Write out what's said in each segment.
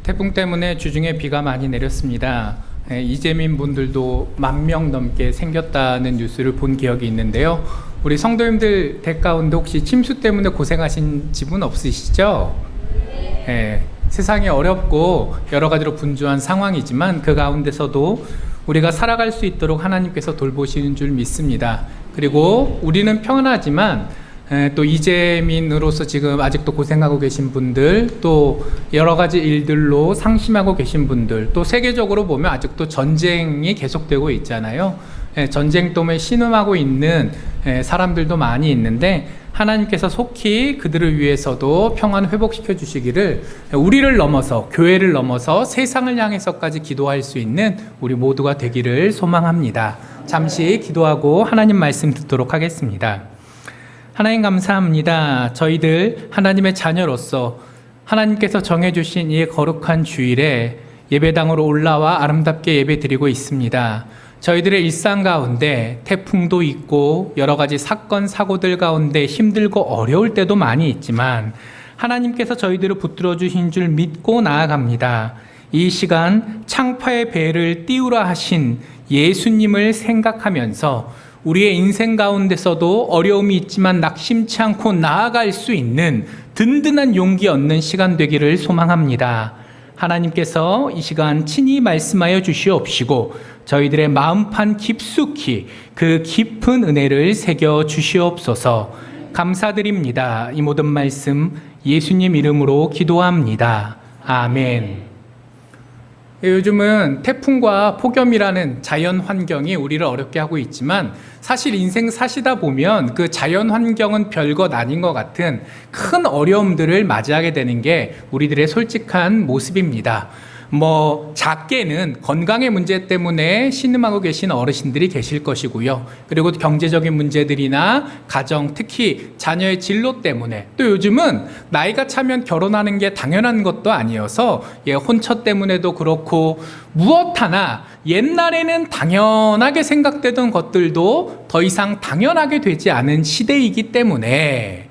태풍 때문에 주중에 비가 많이 내렸습니다. 이재민 분들도 10,000명 넘게 생겼다는 뉴스를 본 기억이 있는데요. 우리 성도님들 댁 가운데 혹시 침수 때문에 고생하신 집은 없으시죠? 세상이 어렵고 여러 가지로 분주한 상황이지만 그 가운데서도 우리가 살아갈 수 있도록 하나님께서 돌보시는 줄 믿습니다. 그리고 우리는 평안하지만 또 이재민으로서 지금 아직도 고생하고 계신 분들, 또 여러 가지 일들로 상심하고 계신 분들, 또 세계적으로 보면 아직도 전쟁이 계속되고 있잖아요. 전쟁 때문에 신음하고 있는 사람들도 많이 있는데 하나님께서 속히 그들을 위해서도 평안 회복시켜 주시기를, 우리를 넘어서, 교회를 넘어서 세상을 향해서까지 기도할 수 있는 우리 모두가 되기를 소망합니다. 잠시 기도하고 하나님 말씀 듣도록 하겠습니다. 하나님 감사합니다. 저희들 하나님의 자녀로서 하나님께서 정해주신 이 거룩한 주일에 예배당으로 올라와 아름답게 예배드리고 있습니다. 저희들의 일상 가운데 태풍도 있고 여러 가지 사건 사고들 가운데 힘들고 어려울 때도 많이 있지만 하나님께서 저희들을 붙들어 주신 줄 믿고 나아갑니다. 이 시간 창파의 배를 띄우라 하신 예수님을 생각하면서 우리의 인생 가운데서도 어려움이 있지만 낙심치 않고 나아갈 수 있는 든든한 용기 얻는 시간 되기를 소망합니다. 하나님께서 이 시간 친히 말씀하여 주시옵시고 저희들의 마음판 깊숙이 그 깊은 은혜를 새겨 주시옵소서. 감사드립니다. 이 모든 말씀 예수님 이름으로 기도합니다. 아멘. 요즘은 태풍과 폭염이라는 자연 환경이 우리를 어렵게 하고 있지만 사실 인생 사시다 보면 그 자연 환경은 별것 아닌 것 같은 큰 어려움들을 맞이하게 되는 게 우리들의 솔직한 모습입니다. 작게는 건강의 문제 때문에 신음하고 계신 어르신들이 계실 것이고요. 그리고 경제적인 문제들이나 가정, 특히 자녀의 진로 때문에, 또 요즘은 나이가 차면 결혼하는 게 당연한 것도 아니어서 혼처 때문에도 그렇고 무엇 하나 옛날에는 당연하게 생각되던 것들도 더 이상 당연하게 되지 않은 시대이기 때문에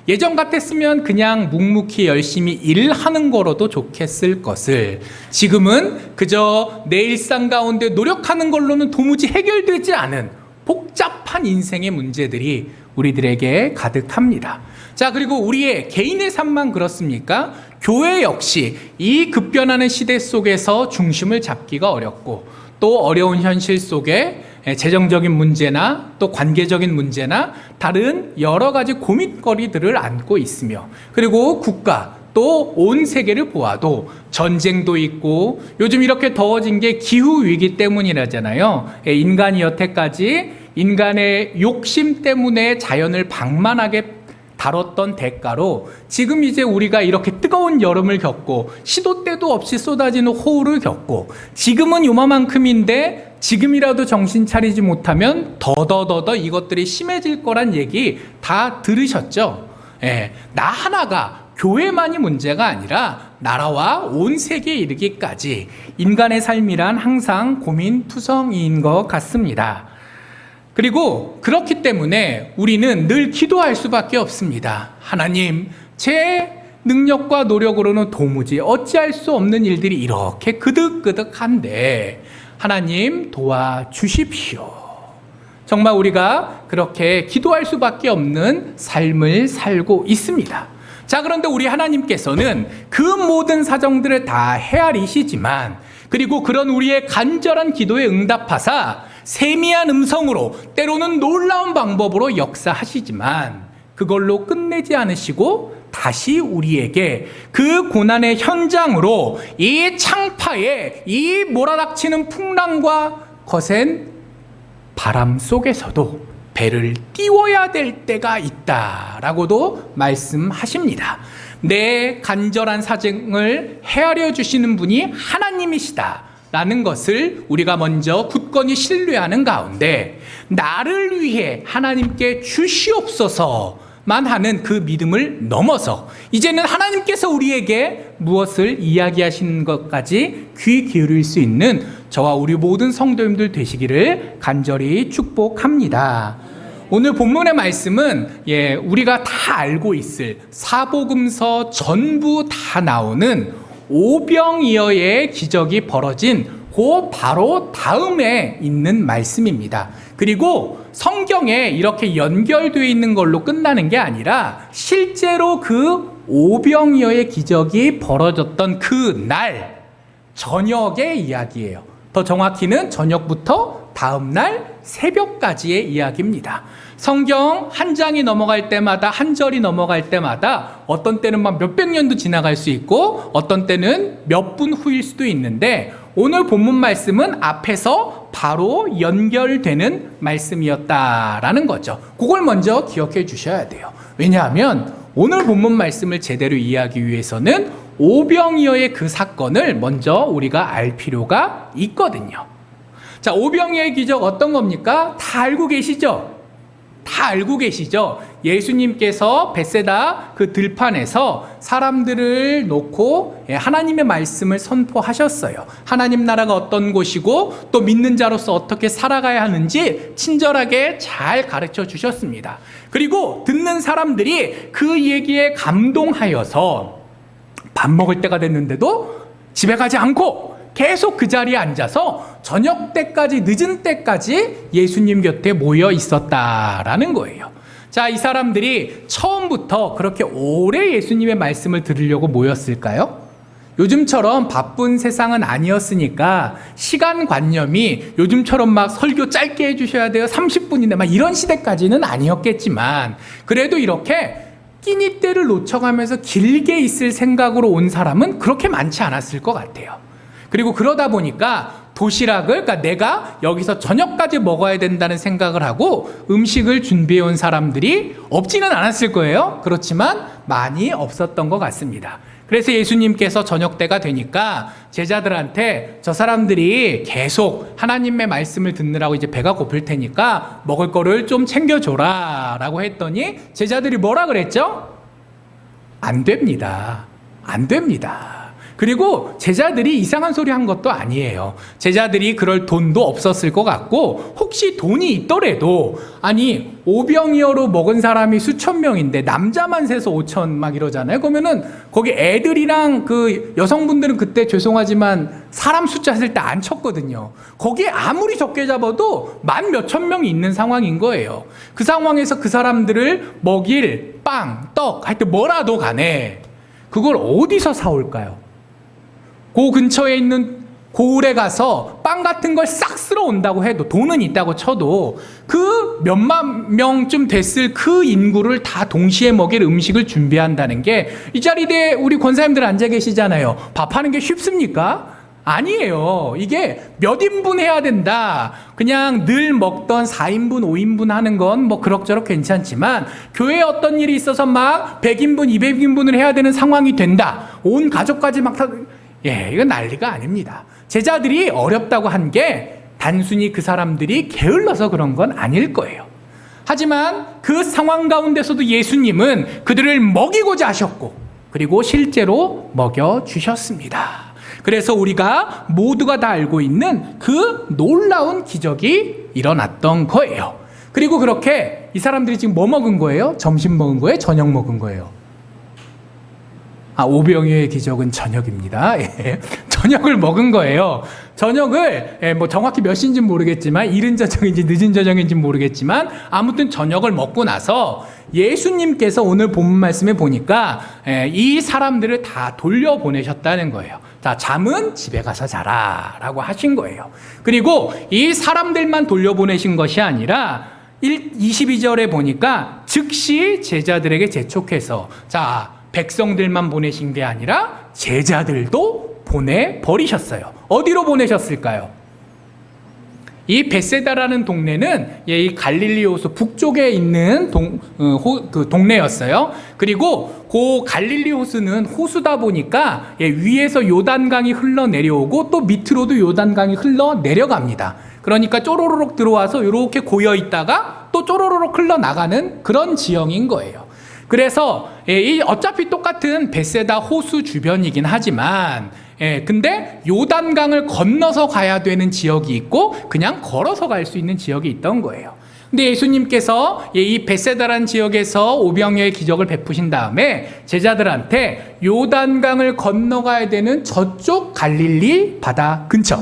예전 같았으면 그냥 묵묵히 열심히 일하는 거로도 좋겠을 것을 지금은 그저 내 일상 가운데 노력하는 걸로는 도무지 해결되지 않은 복잡한 인생의 문제들이 우리들에게 가득합니다. 자, 그리고 우리의 개인의 삶만 그렇습니까? 교회 역시 이 급변하는 시대 속에서 중심을 잡기가 어렵고 또 어려운 현실 속에 재정적인 문제나 또 관계적인 문제나 다른 여러 가지 고민거리들을 안고 있으며, 그리고 국가 또 온 세계를 보아도 전쟁도 있고 요즘 이렇게 더워진 게 기후위기 때문이라잖아요. 인간이 여태까지 인간의 욕심 때문에 자연을 방만하게 다뤘던 대가로 지금 이제 우리가 이렇게 뜨거운 여름을 겪고 시도 때도 없이 쏟아지는 호우를 겪고 지금은 요만큼인데 지금이라도 정신 차리지 못하면 더더더 이것들이 심해질 거란 얘기 다 들으셨죠? 나 하나가, 교회만이 문제가 아니라 나라와 온 세계에 이르기까지 인간의 삶이란 항상 고민투성이인 것 같습니다. 그리고 그렇기 때문에 우리는 늘 기도할 수밖에 없습니다. 하나님, 제 능력과 노력으로는 도무지 어찌할 수 없는 일들이 이렇게 그득그득한데 하나님 도와주십시오. 정말 우리가 그렇게 기도할 수밖에 없는 삶을 살고 있습니다. 자, 그런데 우리 하나님께서는 그 모든 사정들을 다 헤아리시지만, 그리고 그런 우리의 간절한 기도에 응답하사 세미한 음성으로 때로는 놀라운 방법으로 역사하시지만 그걸로 끝내지 않으시고 다시 우리에게 그 고난의 현장으로 이 창파에 이 몰아닥치는 풍랑과 거센 바람 속에서도 배를 띄워야 될 때가 있다라고도 말씀하십니다. 내 간절한 사정을 헤아려 주시는 분이 하나님이시다 라는 것을 우리가 먼저 굳건히 신뢰하는 가운데 나를 위해 하나님께 주시옵소서만 하는 그 믿음을 넘어서 이제는 하나님께서 우리에게 무엇을 이야기하시는 것까지 귀 기울일 수 있는 저와 우리 모든 성도님들 되시기를 간절히 축복합니다. 오늘 본문의 말씀은 우리가 다 알고 있을 사복음서 전부 다 나오는 오병이어의 기적이 벌어진 그 바로 다음에 있는 말씀입니다. 그리고 성경에 이렇게 연결되어 있는 걸로 끝나는 게 아니라 실제로 그 오병이어의 기적이 벌어졌던 그 날 저녁의 이야기예요. 더 정확히는 저녁부터 다음날 새벽까지의 이야기입니다. 성경 한 장이 넘어갈 때마다, 한 절이 넘어갈 때마다 어떤 때는 막 몇백 년도 지나갈 수 있고 어떤 때는 몇 분 후일 수도 있는데 오늘 본문 말씀은 앞에서 바로 연결되는 말씀이었다라는 거죠. 그걸 먼저 기억해 주셔야 돼요. 왜냐하면 오늘 본문 말씀을 제대로 이해하기 위해서는 오병이어의 그 사건을 먼저 우리가 알 필요가 있거든요. 자, 오병이어의 기적 어떤 겁니까? 다 알고 계시죠? 다 알고 계시죠? 예수님께서 벳세다 그 들판에서 사람들을 놓고 하나님의 말씀을 선포하셨어요. 하나님 나라가 어떤 곳이고 또 믿는 자로서 어떻게 살아가야 하는지 친절하게 잘 가르쳐 주셨습니다. 그리고 듣는 사람들이 그 얘기에 감동하여서 밥 먹을 때가 됐는데도 집에 가지 않고 계속 그 자리에 앉아서 저녁 때까지, 늦은 때까지 예수님 곁에 모여 있었다라는 거예요. 자, 이 사람들이 처음부터 그렇게 오래 예수님의 말씀을 들으려고 모였을까요? 요즘처럼 바쁜 세상은 아니었으니까 시간관념이 요즘처럼 막 설교 짧게 해주셔야 돼요, 30분이네 막 이런 시대까지는 아니었겠지만 그래도 이렇게 끼니 때를 놓쳐가면서 길게 있을 생각으로 온 사람은 그렇게 많지 않았을 것 같아요. 그리고 그러다 보니까 도시락을, 그러니까 내가 여기서 저녁까지 먹어야 된다는 생각을 하고 음식을 준비해 온 사람들이 없지는 않았을 거예요. 그렇지만 많이 없었던 것 같습니다. 그래서 예수님께서 저녁 때가 되니까 제자들한테 저 사람들이 계속 하나님의 말씀을 듣느라고 이제 배가 고플 테니까 먹을 거를 좀 챙겨줘라 라고 했더니 제자들이 뭐라 그랬죠? 안 됩니다. 안 됩니다. 그리고 제자들이 이상한 소리 한 것도 아니에요. 제자들이 그럴 돈도 없었을 것 같고 혹시 돈이 있더라도 아니 오병이어로 먹은 사람이 수천 명인데 남자만 세서 5천 막 이러잖아요. 그러면은 거기 애들이랑 그 여성분들은 그때 죄송하지만 사람 숫자 셀 때 안 쳤거든요. 거기에 아무리 적게 잡아도 만 몇천 명이 있는 상황인 거예요. 그 상황에서 그 사람들을 먹일 빵, 떡 하여튼 뭐라도 간에 그걸 어디서 사올까요? 그 근처에 있는 고을에 가서 빵 같은 걸 싹 쓸어 온다고 해도 돈은 있다고 쳐도 그 몇만 명쯤 됐을 그 인구를 다 동시에 먹일 음식을 준비한다는 게 이 자리에 우리 권사님들 앉아 계시잖아요. 밥하는 게 쉽습니까? 아니에요. 이게 몇 인분 해야 된다. 그냥 늘 먹던 4인분, 5인분 하는 건 뭐 그럭저럭 괜찮지만 교회에 어떤 일이 있어서 막 100인분, 200인분을 해야 되는 상황이 된다. 온 가족까지 막 다... 이건 난리가 아닙니다. 제자들이 어렵다고 한 게 단순히 그 사람들이 게을러서 그런 건 아닐 거예요. 하지만 그 상황 가운데서도 예수님은 그들을 먹이고자 하셨고 그리고 실제로 먹여주셨습니다. 그래서 우리가 모두가 다 알고 있는 그 놀라운 기적이 일어났던 거예요. 그리고 그렇게 이 사람들이 지금 뭐 먹은 거예요? 점심 먹은 거예요? 저녁 먹은 거예요? 오병이어의 기적은 저녁입니다. 저녁을 먹은 거예요. 저녁을 뭐 정확히 몇 시인지는 모르겠지만 이른 저녁인지 늦은 저녁인지 모르겠지만 아무튼 저녁을 먹고 나서 예수님께서 오늘 본문 말씀에 보니까 이 사람들을 다 돌려보내셨다는 거예요. 자, 잠은 집에 가서 자라 라고 하신 거예요. 그리고 이 사람들만 돌려보내신 것이 아니라 22절에 보니까 즉시 제자들에게 재촉해서 자, 백성들만 보내신 게 아니라 제자들도 보내버리셨어요. 어디로 보내셨을까요? 이 벳세다라는 동네는 이 갈릴리 호수 북쪽에 있는 그 동네였어요. 그리고 그 갈릴리 호수는 호수다 보니까 위에서 요단강이 흘러내려오고 또 밑으로도 요단강이 흘러내려갑니다. 그러니까 쪼로로록 들어와서 이렇게 고여 있다가 또 쪼로로록 흘러나가는 그런 지형인 거예요. 그래서 어차피 똑같은 벳세다 호수 주변이긴 하지만 근데 요단강을 건너서 가야 되는 지역이 있고 그냥 걸어서 갈 수 있는 지역이 있던 거예요. 근데 예수님께서 이 벳세다라는 지역에서 오병이어의 기적을 베푸신 다음에 제자들한테 요단강을 건너가야 되는 저쪽 갈릴리 바다 근처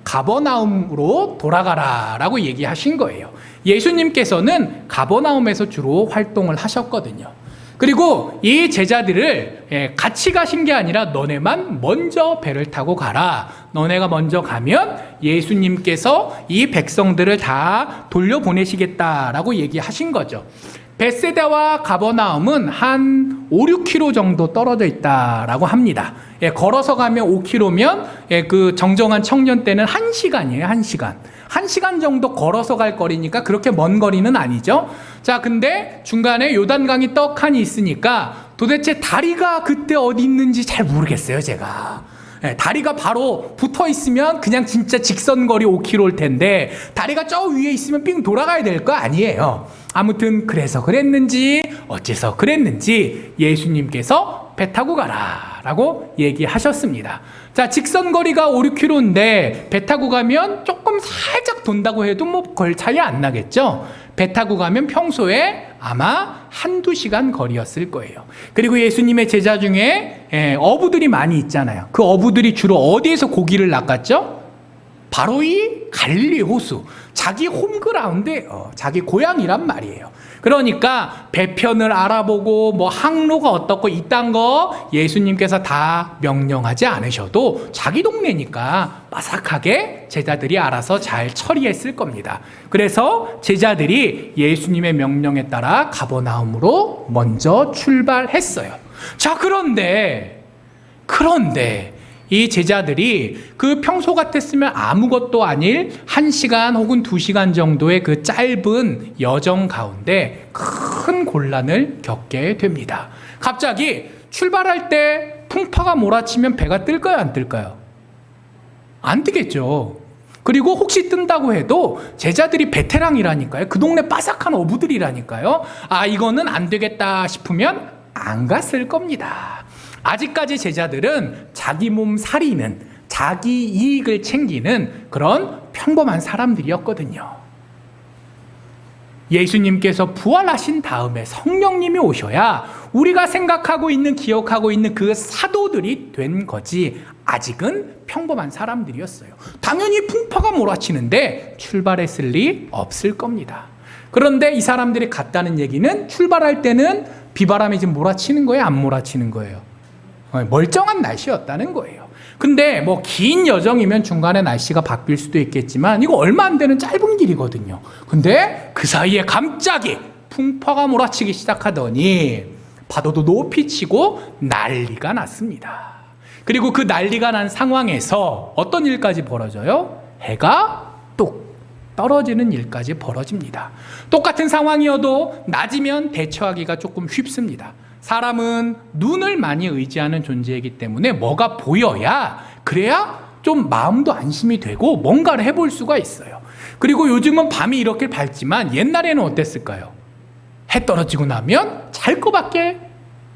가버나움으로 돌아가라라고 얘기하신 거예요. 예수님께서는 가버나움에서 주로 활동을 하셨거든요. 그리고 이 제자들을 같이 가신 게 아니라 너네만 먼저 배를 타고 가라. 너네가 먼저 가면 예수님께서 이 백성들을 다 돌려보내시겠다라고 얘기하신 거죠. 벳세다와 가버나움은 한 5, 6km 정도 떨어져 있다라고 합니다. 걸어서 가면 5km면 그 정정한 청년 때는 1시간이에요. 1시간. 1시간 정도 걸어서 갈 거리니까 그렇게 먼 거리는 아니죠. 자, 근데 중간에 요단강이 떡하니 있으니까 도대체 다리가 그때 어디 있는지 잘 모르겠어요, 제가. 다리가 바로 붙어 있으면 그냥 진짜 직선거리 5km일 텐데 다리가 저 위에 있으면 삥 돌아가야 될 거 아니에요. 아무튼 그래서 그랬는지 어째서 그랬는지 예수님께서 배 타고 가라 라고 얘기하셨습니다. 자, 직선거리가 5, 6km인데 배 타고 가면 조금 살짝 돈다고 해도 뭐 별 차이 안 나겠죠. 배 타고 가면 평소에 아마 1-2시간 거리였을 거예요. 그리고 예수님의 제자 중에 어부들이 많이 있잖아요. 그 어부들이 주로 어디에서 고기를 낚았죠? 바로 이 갈릴리 호수, 자기 홈그라운드예요. 자기 고향이란 말이에요. 그러니까 배편을 알아보고 뭐 항로가 어떻고 이딴 거 예수님께서 다 명령하지 않으셔도 자기 동네니까 빠삭하게 제자들이 알아서 잘 처리했을 겁니다. 그래서 제자들이 예수님의 명령에 따라 가버나움으로 먼저 출발했어요. 자, 그런데 이 제자들이 그 평소 같았으면 아무것도 아닐 1시간 혹은 2시간 정도의 그 짧은 여정 가운데 큰 곤란을 겪게 됩니다. 갑자기 출발할 때 풍파가 몰아치면 배가 뜰까요, 안 뜰까요? 안 뜨겠죠. 그리고 혹시 뜬다고 해도 제자들이 베테랑이라니까요. 그 동네 빠삭한 어부들이라니까요. 아, 이거는 안 되겠다 싶으면 안 갔을 겁니다. 아직까지 제자들은 자기 몸 살이는, 자기 이익을 챙기는 그런 평범한 사람들이었거든요. 예수님께서 부활하신 다음에 성령님이 오셔야 우리가 생각하고 있는, 기억하고 있는 그 사도들이 된 거지, 아직은 평범한 사람들이었어요. 당연히 풍파가 몰아치는데 출발했을 리 없을 겁니다. 그런데 이 사람들이 갔다는 얘기는 출발할 때는 비바람이 지금 몰아치는 거예요, 안 몰아치는 거예요? 멀쩡한 날씨였다는 거예요. 근데 뭐 긴 여정이면 중간에 날씨가 바뀔 수도 있겠지만 이거 얼마 안 되는 짧은 길이거든요. 근데 그 사이에 갑자기 풍파가 몰아치기 시작하더니 파도도 높이 치고 난리가 났습니다. 그리고 그 난리가 난 상황에서 어떤 일까지 벌어져요? 해가 뚝 떨어지는 일까지 벌어집니다. 똑같은 상황이어도 낮이면 대처하기가 조금 쉽습니다. 사람은 눈을 많이 의지하는 존재이기 때문에 뭐가 보여야, 그래야 좀 마음도 안심이 되고 뭔가를 해볼 수가 있어요. 그리고 요즘은 밤이 이렇게 밝지만 옛날에는 어땠을까요? 해 떨어지고 나면 잘 거밖에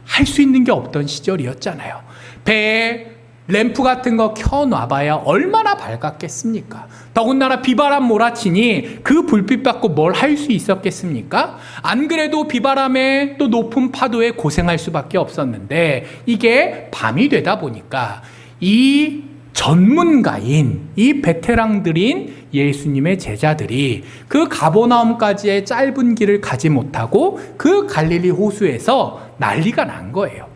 할 수 있는 게 없던 시절이었잖아요. 배에 램프 같은 거 켜놔봐야 얼마나 밝았겠습니까? 더군다나 비바람 몰아치니 그 불빛 받고 뭘 할 수 있었겠습니까? 안 그래도 비바람에 또 높은 파도에 고생할 수밖에 없었는데 이게 밤이 되다 보니까 이 전문가인, 이 베테랑들인 예수님의 제자들이 그 가버나움까지의 짧은 길을 가지 못하고 그 갈릴리 호수에서 난리가 난 거예요.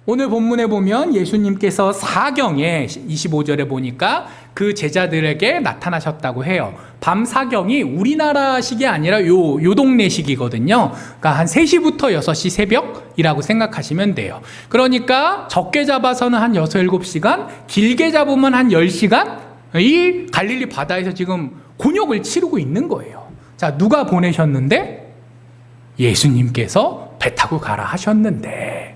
오늘 본문에 보면 예수님께서 사경에 25절에 보니까 그 제자들에게 나타나셨다고 해요. 밤 사경이 우리나라 식이 아니라 요 동네 식이거든요. 그러니까 한 3시부터 6시 새벽이라고 생각하시면 돼요. 그러니까 적게 잡아서는 한 6, 7시간, 길게 잡으면 한 10시간 이 갈릴리 바다에서 지금 곤욕을 치르고 있는 거예요. 자, 누가 보내셨는데? 예수님께서 배 타고 가라 하셨는데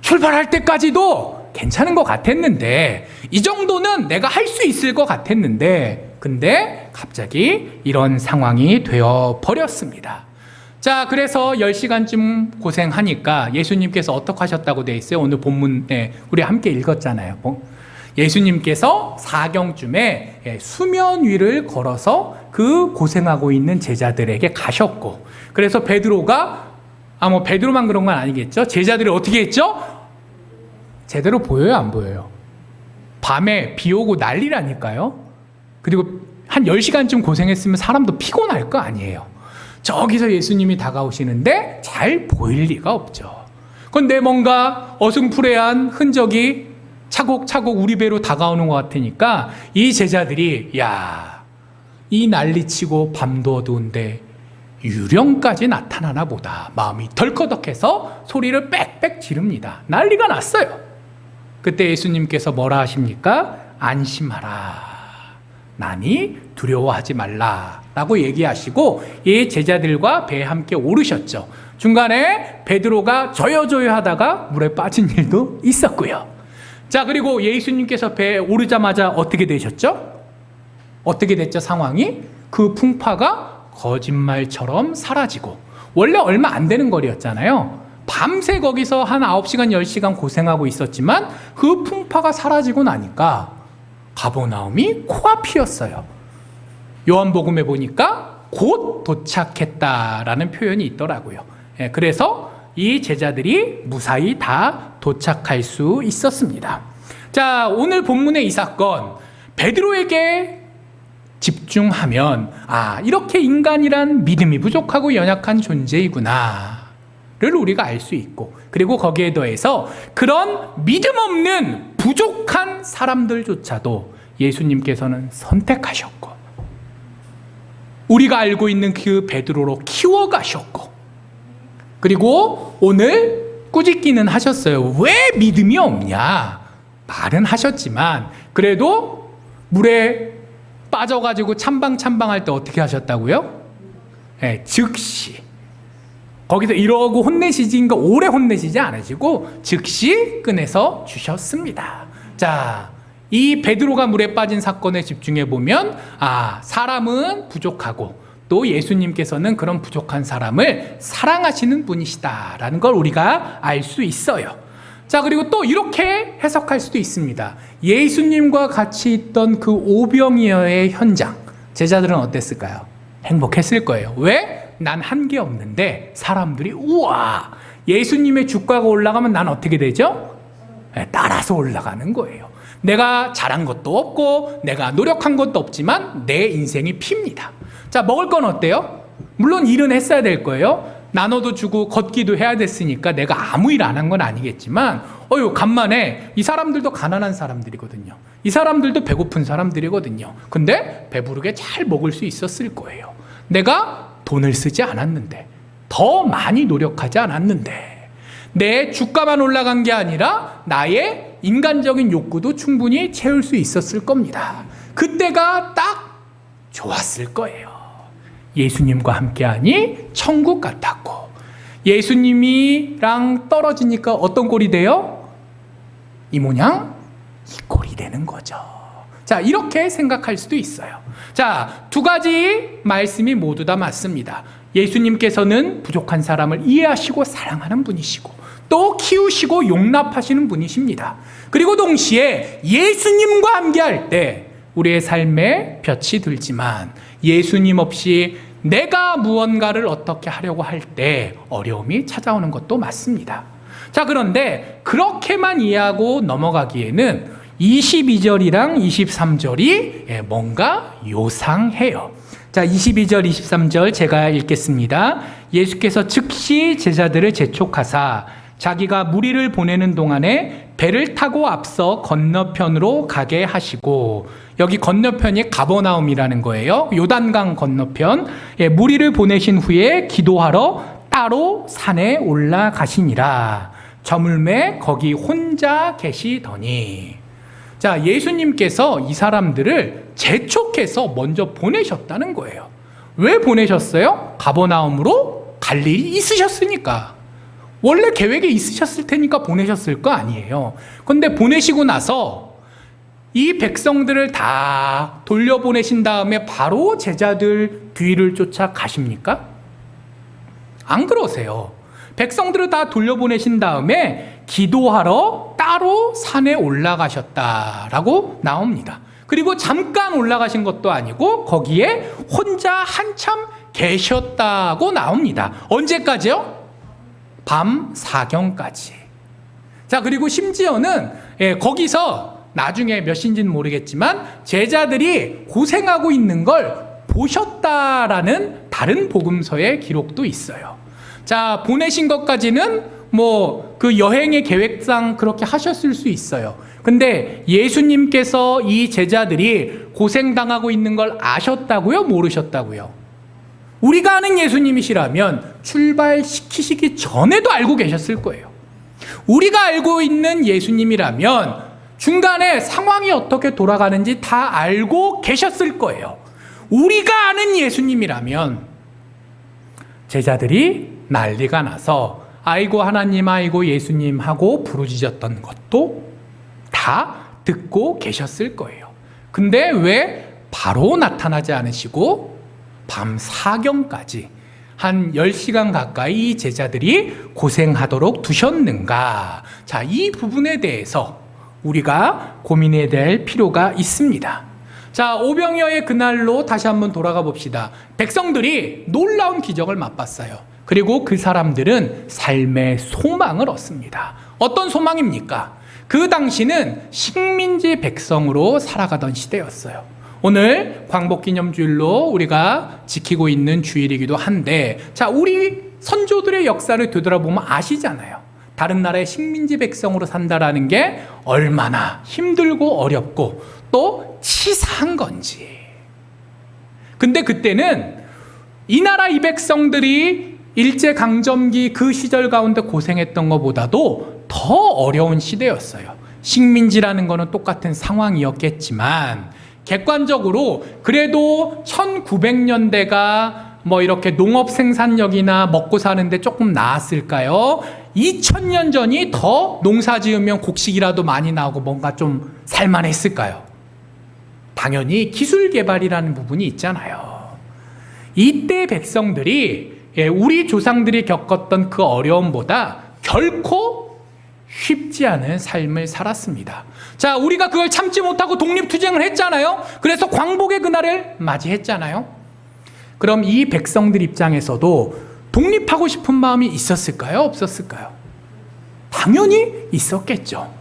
출발할 때까지도 괜찮은 것 같았는데 이 정도는 내가 할 수 있을 것 같았는데 근데 갑자기 이런 상황이 되어 버렸습니다. 자, 그래서 10시간쯤 고생하니까 예수님께서 어떻게 하셨다고 돼 있어요? 오늘 본문에 우리 함께 읽었잖아요. 예수님께서 사경쯤에 수면 위를 걸어서 그 고생하고 있는 제자들에게 가셨고, 그래서 베드로가 베드로만 그런 건 아니겠죠? 제자들이 어떻게 했죠? 제대로 보여요, 안 보여요? 밤에 비 오고 난리라니까요. 그리고 한 10시간쯤 고생했으면 사람도 피곤할 거 아니에요. 저기서 예수님이 다가오시는데 잘 보일 리가 없죠. 그런데 뭔가 어슴푸레한 흔적이 차곡차곡 우리 배로 다가오는 것 같으니까 이 제자들이 이 난리치고 밤도 어두운데 유령까지 나타나나 보다 마음이 덜커덕해서 소리를 빽빽 지릅니다. 난리가 났어요. 그때 예수님께서 뭐라 하십니까? 안심하라. 나니 두려워하지 말라 라고 얘기하시고 이 제자들과 배에 함께 오르셨죠. 중간에 베드로가 저여저여 하다가 물에 빠진 일도 있었고요. 자, 그리고 예수님께서 배에 오르자마자 어떻게 되셨죠? 어떻게 됐죠, 상황이? 그 풍파가 거짓말처럼 사라지고, 원래 얼마 안 되는 거리였잖아요. 밤새 거기서 한 9시간, 10시간 고생하고 있었지만 그 풍파가 사라지고 나니까 가버나움이 코앞이었어요. 요한복음에 보니까 곧 도착했다라는 표현이 있더라고요. 그래서 이 제자들이 무사히 다 도착할 수 있었습니다. 자, 오늘 본문의 이 사건, 베드로에게 집중하면 이렇게 인간이란 믿음이 부족하고 연약한 존재이구나 를 우리가 알 수 있고, 그리고 거기에 더해서 그런 믿음 없는 부족한 사람들조차도 예수님께서는 선택하셨고, 우리가 알고 있는 그 베드로로 키워가셨고, 그리고 오늘 꾸짖기는 하셨어요. 왜 믿음이 없냐? 말은 하셨지만 그래도 물에 빠져가지고 찬방찬방할 때 어떻게 하셨다고요? 즉시 거기서 이러고 혼내시지, 오래 혼내시지 않으시고 즉시 꺼내서 주셨습니다. 자, 이 베드로가 물에 빠진 사건에 집중해 보면 사람은 부족하고 또 예수님께서는 그런 부족한 사람을 사랑하시는 분이시다라는 걸 우리가 알 수 있어요. 자, 그리고 또 이렇게 해석할 수도 있습니다. 예수님과 같이 있던 그 오병이어의 현장, 제자들은 어땠을까요? 행복했을 거예요. 왜? 난 한 게 없는데 사람들이 우와, 예수님의 주가가 올라가면 난 어떻게 되죠? 따라서 올라가는 거예요. 내가 잘한 것도 없고 내가 노력한 것도 없지만 내 인생이 핍니다. 자, 먹을 건 어때요? 물론 일은 했어야 될 거예요. 나눠도 주고 걷기도 해야 됐으니까 내가 아무 일 안 한 건 아니겠지만 간만에 이 사람들도 가난한 사람들이거든요. 이 사람들도 배고픈 사람들이거든요. 근데 배부르게 잘 먹을 수 있었을 거예요. 내가 돈을 쓰지 않았는데, 더 많이 노력하지 않았는데, 내 주가만 올라간 게 아니라 나의 인간적인 욕구도 충분히 채울 수 있었을 겁니다. 그때가 딱 좋았을 거예요. 예수님과 함께하니 천국 같았고, 예수님이랑 떨어지니까 어떤 꼴이 돼요? 이 모양 이 꼴이 되는 거죠. 자, 이렇게 생각할 수도 있어요. 자, 두 가지 말씀이 모두 다 맞습니다. 예수님께서는 부족한 사람을 이해하시고 사랑하는 분이시고 또 키우시고 용납하시는 분이십니다. 그리고 동시에 예수님과 함께할 때 우리의 삶에 볕이 들지만 예수님 없이 내가 무언가를 어떻게 하려고 할 때 어려움이 찾아오는 것도 맞습니다. 자, 그런데 그렇게만 이해하고 넘어가기에는 22절이랑 23절이 뭔가 요상해요. 자, 22절, 23절 제가 읽겠습니다. 예수께서 즉시 제자들을 재촉하사 자기가 무리를 보내는 동안에 배를 타고 앞서 건너편으로 가게 하시고, 여기 건너편이 가버나움이라는 거예요. 요단강 건너편. 무리를 보내신 후에 기도하러 따로 산에 올라가시니라. 저물매 거기 혼자 계시더니. 자, 예수님께서 이 사람들을 재촉해서 먼저 보내셨다는 거예요. 왜 보내셨어요? 가버나움으로 갈 일이 있으셨으니까. 원래 계획에 있으셨을 테니까 보내셨을 거 아니에요. 근데 보내시고 나서 이 백성들을 다 돌려보내신 다음에 바로 제자들 뒤를 쫓아 가십니까? 안 그러세요. 백성들을 다 돌려보내신 다음에 기도하러 따로 산에 올라가셨다라고 나옵니다. 그리고 잠깐 올라가신 것도 아니고 거기에 혼자 한참 계셨다고 나옵니다. 언제까지요? 밤 사경까지. 자, 그리고 심지어는 거기서 나중에 몇 시인지는 모르겠지만 제자들이 고생하고 있는 걸 보셨다라는 다른 복음서의 기록도 있어요. 자, 보내신 것까지는 그 여행의 계획상 그렇게 하셨을 수 있어요. 근데 예수님께서 이 제자들이 고생당하고 있는 걸 아셨다고요? 모르셨다고요? 우리가 아는 예수님이시라면 출발시키시기 전에도 알고 계셨을 거예요. 우리가 알고 있는 예수님이라면 중간에 상황이 어떻게 돌아가는지 다 알고 계셨을 거예요. 우리가 아는 예수님이라면 제자들이 난리가 나서 아이고 하나님, 아이고 예수님 하고 부르짖었던 것도 다 듣고 계셨을 거예요. 근데 왜 바로 나타나지 않으시고 밤 사경까지 한 10시간 가까이 이 제자들이 고생하도록 두셨는가? 자, 이 부분에 대해서 우리가 고민해야 될 필요가 있습니다. 자, 오병이어의 그날로 다시 한번 돌아가 봅시다. 백성들이 놀라운 기적을 맛봤어요. 그리고 그 사람들은 삶의 소망을 얻습니다. 어떤 소망입니까? 그 당시는 식민지 백성으로 살아가던 시대였어요. 오늘 광복기념주일로 우리가 지키고 있는 주일이기도 한데, 자, 우리 선조들의 역사를 되돌아보면 아시잖아요. 다른 나라의 식민지 백성으로 산다라는 게 얼마나 힘들고 어렵고 또 치사한 건지. 근데 그때는 이 나라 이 백성들이 일제강점기 그 시절 가운데 고생했던 것보다도 더 어려운 시대였어요. 식민지라는 거는 똑같은 상황이었겠지만 객관적으로 그래도 1900년대가 이렇게 농업 생산력이나 먹고 사는데 조금 나았을까요? 2000년 전이 더 농사 지으면 곡식이라도 많이 나오고 뭔가 좀 살만했을까요? 당연히 기술 개발이라는 부분이 있잖아요. 이때 백성들이 우리 조상들이 겪었던 그 어려움보다 결코 쉽지 않은 삶을 살았습니다. 자, 우리가 그걸 참지 못하고 독립투쟁을 했잖아요. 그래서 광복의 그날을 맞이했잖아요. 그럼 이 백성들 입장에서도 독립하고 싶은 마음이 있었을까요? 없었을까요? 당연히 있었겠죠.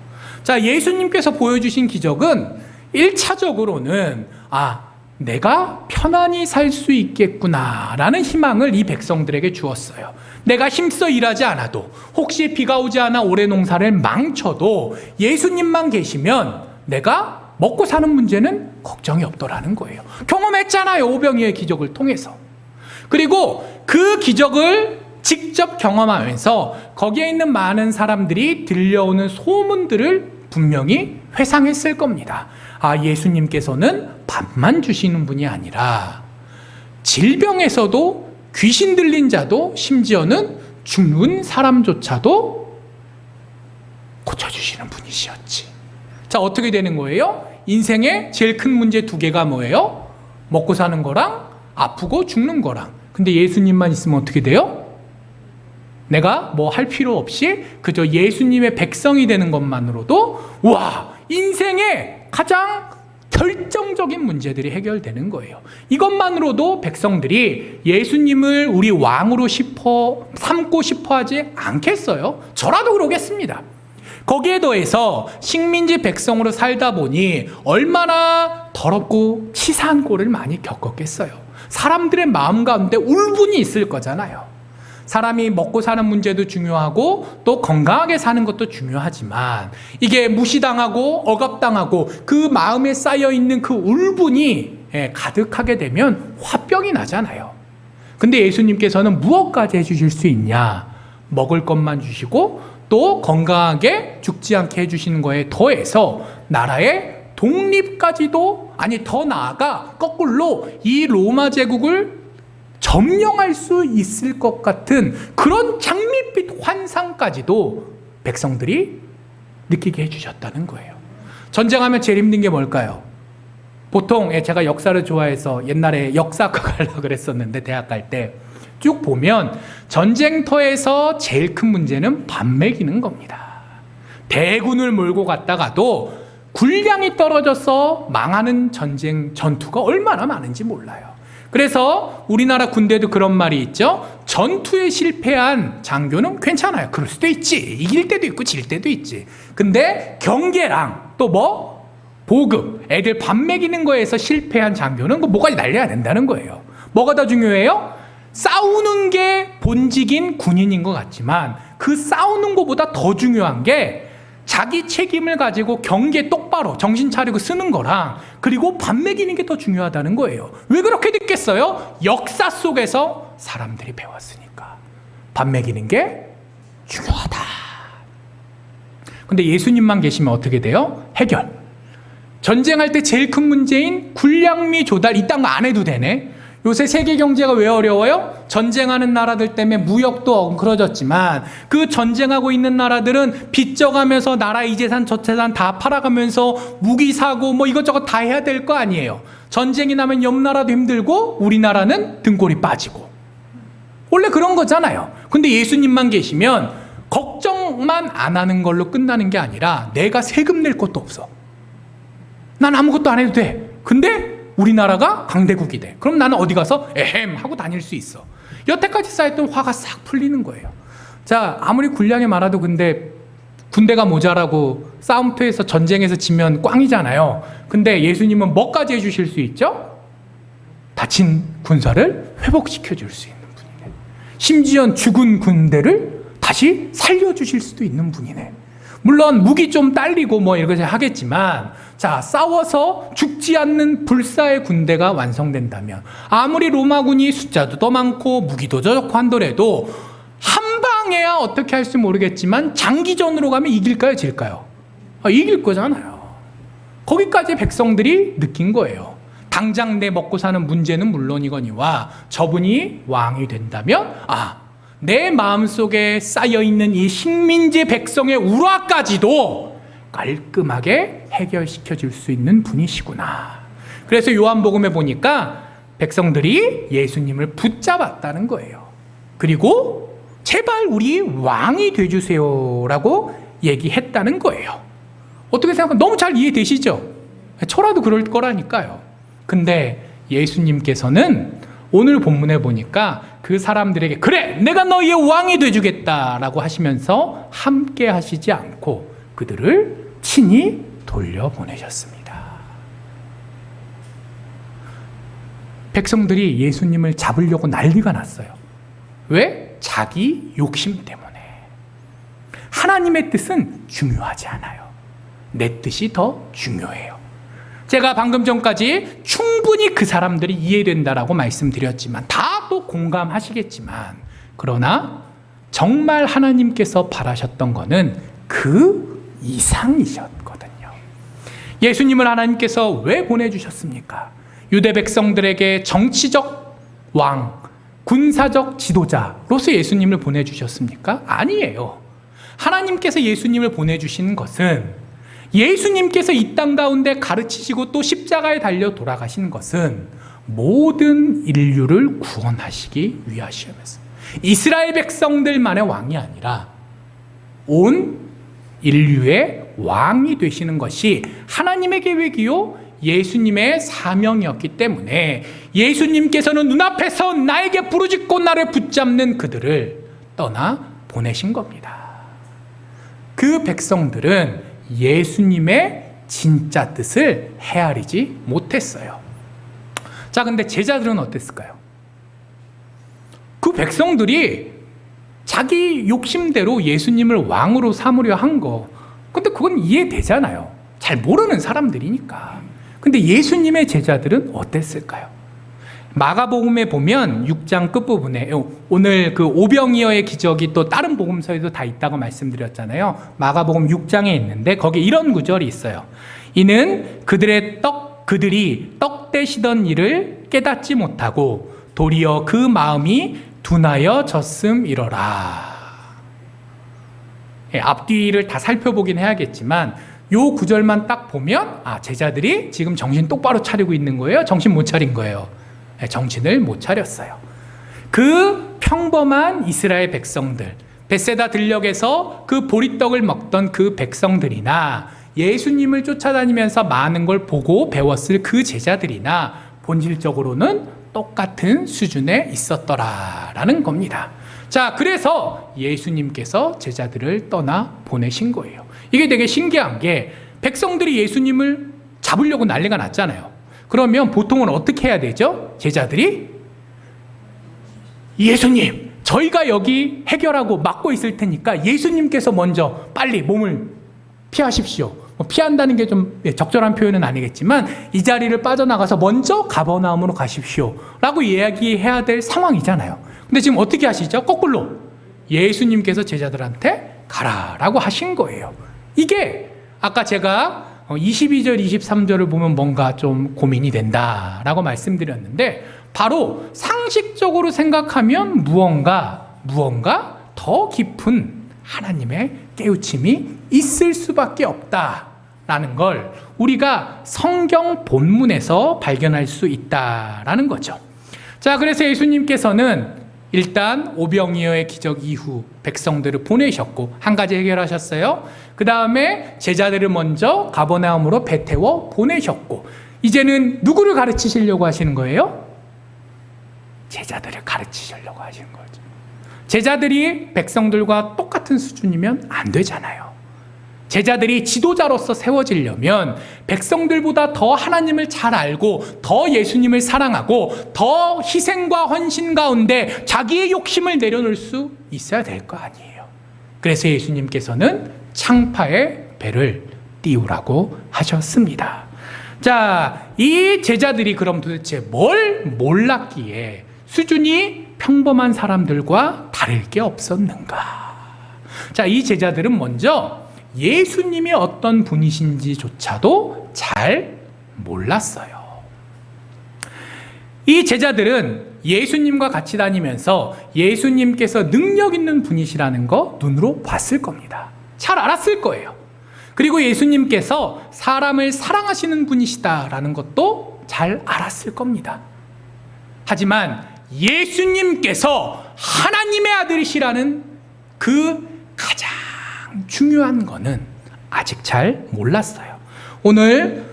자, 예수님께서 보여주신 기적은 1차적으로는 내가 편안히 살 수 있겠구나라는 희망을 이 백성들에게 주었어요. 내가 힘써 일하지 않아도, 혹시 비가 오지 않아 올해 농사를 망쳐도 예수님만 계시면 내가 먹고 사는 문제는 걱정이 없더라는 거예요. 경험했잖아요, 오병이어의 기적을 통해서. 그리고 그 기적을 직접 경험하면서 거기에 있는 많은 사람들이 들려오는 소문들을 분명히 회상했을 겁니다. 예수님께서는 밥만 주시는 분이 아니라 질병에서도 귀신 들린 자도, 심지어는 죽는 사람조차도 고쳐주시는 분이시었지. 자, 어떻게 되는 거예요? 인생의 제일 큰 문제 두 개가 뭐예요? 먹고 사는 거랑 아프고 죽는 거랑. 근데 예수님만 있으면 어떻게 돼요? 내가 뭐 할 필요 없이 그저 예수님의 백성이 되는 것만으로도 인생의 가장 결정적인 문제들이 해결되는 거예요. 이것만으로도 백성들이 예수님을 우리 왕으로 삼고 싶어 하지 않겠어요? 저라도 그러겠습니다. 거기에 더해서 식민지 백성으로 살다 보니 얼마나 더럽고 치사한 꼴을 많이 겪었겠어요. 사람들의 마음 가운데 울분이 있을 거잖아요. 사람이 먹고 사는 문제도 중요하고 또 건강하게 사는 것도 중요하지만 이게 무시당하고 억압당하고 그 마음에 쌓여있는 그 울분이 가득하게 되면 화병이 나잖아요. 근데 예수님께서는 무엇까지 해주실 수 있냐? 먹을 것만 주시고 또 건강하게 죽지 않게 해주시는 거에 더해서 나라의 독립까지도, 더 나아가 거꾸로 이 로마 제국을 점령할 수 있을 것 같은 그런 장밋빛 환상까지도 백성들이 느끼게 해주셨다는 거예요. 전쟁하면 제일 힘든 게 뭘까요? 보통 제가 역사를 좋아해서 옛날에 역사학과 가려고 그랬었는데 대학 갈 때 쭉 보면 전쟁터에서 제일 큰 문제는 밥 먹이는 겁니다. 대군을 몰고 갔다가도 군량이 떨어져서 망하는 전투가 얼마나 많은지 몰라요. 그래서 우리나라 군대도 그런 말이 있죠. 전투에 실패한 장교는 괜찮아요. 그럴 수도 있지. 이길 때도 있고 질 때도 있지. 근데 경계랑 또 뭐? 보급, 애들 밥 먹이는 거에서 실패한 장교는 그 뭐까지 날려야 된다는 거예요. 뭐가 더 중요해요? 싸우는 게 본직인 군인인 것 같지만 그 싸우는 것보다 더 중요한 게 자기 책임을 가지고 경계 똑바로 정신 차리고 쓰는 거랑 그리고 밥 먹이는 게 더 중요하다는 거예요. 왜 그렇게 됐겠어요? 역사 속에서 사람들이 배웠으니까 밥 먹이는 게 중요하다. 근데 예수님만 계시면 어떻게 돼요? 해결. 전쟁할 때 제일 큰 문제인 군량미 조달 이딴 거 안 해도 되네. 요새 세계 경제가 왜 어려워요? 전쟁하는 나라들 때문에 무역도 엉클어졌지만 그 전쟁하고 있는 나라들은 빚져가면서 나라 이 재산 저 재산 다 팔아가면서 무기 사고 뭐 이것저것 다 해야 될 거 아니에요. 전쟁이 나면 옆 나라도 힘들고 우리나라는 등골이 빠지고 원래 그런 거잖아요. 근데 예수님만 계시면 걱정만 안 하는 걸로 끝나는 게 아니라 내가 세금 낼 것도 없어. 난 아무것도 안 해도 돼. 근데 우리나라가 강대국이 돼. 그럼 나는 어디 가서 에헴 하고 다닐 수 있어. 여태까지 쌓였던 화가 싹 풀리는 거예요. 자, 아무리 군량이 많아도 근데 군대가 모자라고 싸움터에서 전쟁에서 지면 꽝이잖아요. 근데 예수님은 뭐까지 해주실 수 있죠? 다친 군사를 회복시켜 줄 수 있는 분이네. 심지어 죽은 군대를 다시 살려주실 수도 있는 분이네. 물론 무기 좀 딸리고 뭐 이런 거 하겠지만 자, 싸워서 죽지 않는 불사의 군대가 완성된다면 아무리 로마군이 숫자도 더 많고 무기도 더 좋고 한더라도 한 방에야 어떻게 할지 모르겠지만 장기전으로 가면 이길까요? 질까요? 이길 거잖아요. 거기까지 백성들이 느낀 거예요. 당장 내 먹고 사는 문제는 물론이거니와 저분이 왕이 된다면 내 마음속에 쌓여있는 이 식민지 백성의 우라까지도 깔끔하게 해결시켜 줄 수 있는 분이시구나. 그래서 요한복음에 보니까 백성들이 예수님을 붙잡았다는 거예요. 그리고 제발 우리 왕이 되주세요라고 얘기했다는 거예요. 어떻게 생각하면 너무 잘 이해되시죠? 저라도 그럴 거라니까요. 근데 예수님께서는 오늘 본문에 보니까 그 사람들에게 그래 내가 너희의 왕이 돼주겠다라고 하시면서 함께 하시지 않고 그들을 친히 돌려보내셨습니다. 백성들이 예수님을 잡으려고 난리가 났어요. 왜? 자기 욕심 때문에. 하나님의 뜻은 중요하지 않아요. 내 뜻이 더 중요해요. 제가 방금 전까지 충분히 그 사람들이 이해된다라고 말씀드렸지만 다 또 공감하시겠지만 그러나 정말 하나님께서 바라셨던 거는 그 이상이셨거든요. 예수님을 하나님께서 왜 보내주셨습니까? 유대 백성들에게 정치적 왕, 군사적 지도자로서 예수님을 보내주셨습니까? 아니에요. 하나님께서 예수님을 보내주신 것은 예수님께서 이 땅 가운데 가르치시고 또 십자가에 달려 돌아가신 것은 모든 인류를 구원하시기 위하시면서 이스라엘 백성들만의 왕이 아니라 온 인류의 왕이 되시는 것이 하나님의 계획이요 예수님의 사명이었기 때문에 예수님께서는 눈앞에서 나에게 부르짖고 나를 붙잡는 그들을 떠나 보내신 겁니다. 그 백성들은 예수님의 진짜 뜻을 헤아리지 못했어요. 자, 근데 제자들은 어땠을까요? 그 백성들이 자기 욕심대로 예수님을 왕으로 삼으려 한 거, 근데 그건 이해되잖아요. 잘 모르는 사람들이니까. 근데 예수님의 제자들은 어땠을까요? 마가복음에 보면 6장 끝부분에 오늘 그 오병이어의 기적이 또 다른 복음서에도 다 있다고 말씀드렸잖아요. 마가복음 6장에 있는데 거기 이런 구절이 있어요. 이는 그들이 떡 떼시던 일을 깨닫지 못하고 도리어 그 마음이 둔하여 졌음이러라. 앞뒤를 다 살펴보긴 해야겠지만 요 구절만 딱 보면 제자들이 지금 정신 똑바로 차리고 있는 거예요? 정신 못 차린 거예요? 정신을 못 차렸어요. 그 평범한 이스라엘 백성들, 벳세다 들녘에서 그 보리떡을 먹던 그 백성들이나 예수님을 쫓아다니면서 많은 걸 보고 배웠을 그 제자들이나 본질적으로는 똑같은 수준에 있었더라라는 겁니다. 자, 그래서 예수님께서 제자들을 떠나 보내신 거예요. 이게 되게 신기한 게 백성들이 예수님을 잡으려고 난리가 났잖아요. 그러면 보통은 어떻게 해야 되죠? 제자들이 예수님, 저희가 여기 해결하고 막고 있을 테니까 예수님께서 먼저 빨리 몸을 피하십시오. 피한다는 게 좀 적절한 표현은 아니겠지만 이 자리를 빠져나가서 먼저 가버나움으로 가십시오 라고 이야기해야 될 상황이잖아요. 근데 지금 어떻게 하시죠? 거꾸로 예수님께서 제자들한테 가라라고 하신 거예요. 이게 아까 제가 22절, 23절을 보면 뭔가 좀 고민이 된다라고 말씀드렸는데 바로 상식적으로 생각하면 무언가 더 깊은 하나님의 깨우침이 있을 수밖에 없다라는 걸 우리가 성경 본문에서 발견할 수 있다라는 거죠. 자, 그래서 예수님께서는 일단 오병이어의 기적 이후 백성들을 보내셨고 한 가지 해결하셨어요. 그 다음에 제자들을 먼저 가버나움으로 배태워 보내셨고 이제는 누구를 가르치시려고 하시는 거예요? 제자들을 가르치시려고 하시는 거죠. 제자들이 백성들과 똑같은 수준이면 안 되잖아요. 제자들이 지도자로서 세워지려면 백성들보다 더 하나님을 잘 알고 더 예수님을 사랑하고 더 희생과 헌신 가운데 자기의 욕심을 내려놓을 수 있어야 될 거 아니에요. 그래서 예수님께서는 창파의 배를 띄우라고 하셨습니다. 자, 이 제자들이 그럼 도대체 뭘 몰랐기에 수준이 평범한 사람들과 다를 게 없었는가? 자, 이 제자들은 먼저 예수님이 어떤 분이신지조차도 잘 몰랐어요. 이 제자들은 예수님과 같이 다니면서 예수님께서 능력 있는 분이시라는 거 눈으로 봤을 겁니다. 잘 알았을 거예요. 그리고 예수님께서 사람을 사랑하시는 분이시다라는 것도 잘 알았을 겁니다. 하지만 예수님께서 하나님의 아들이시라는 그 가장 중요한 거는 아직 잘 몰랐어요. 오늘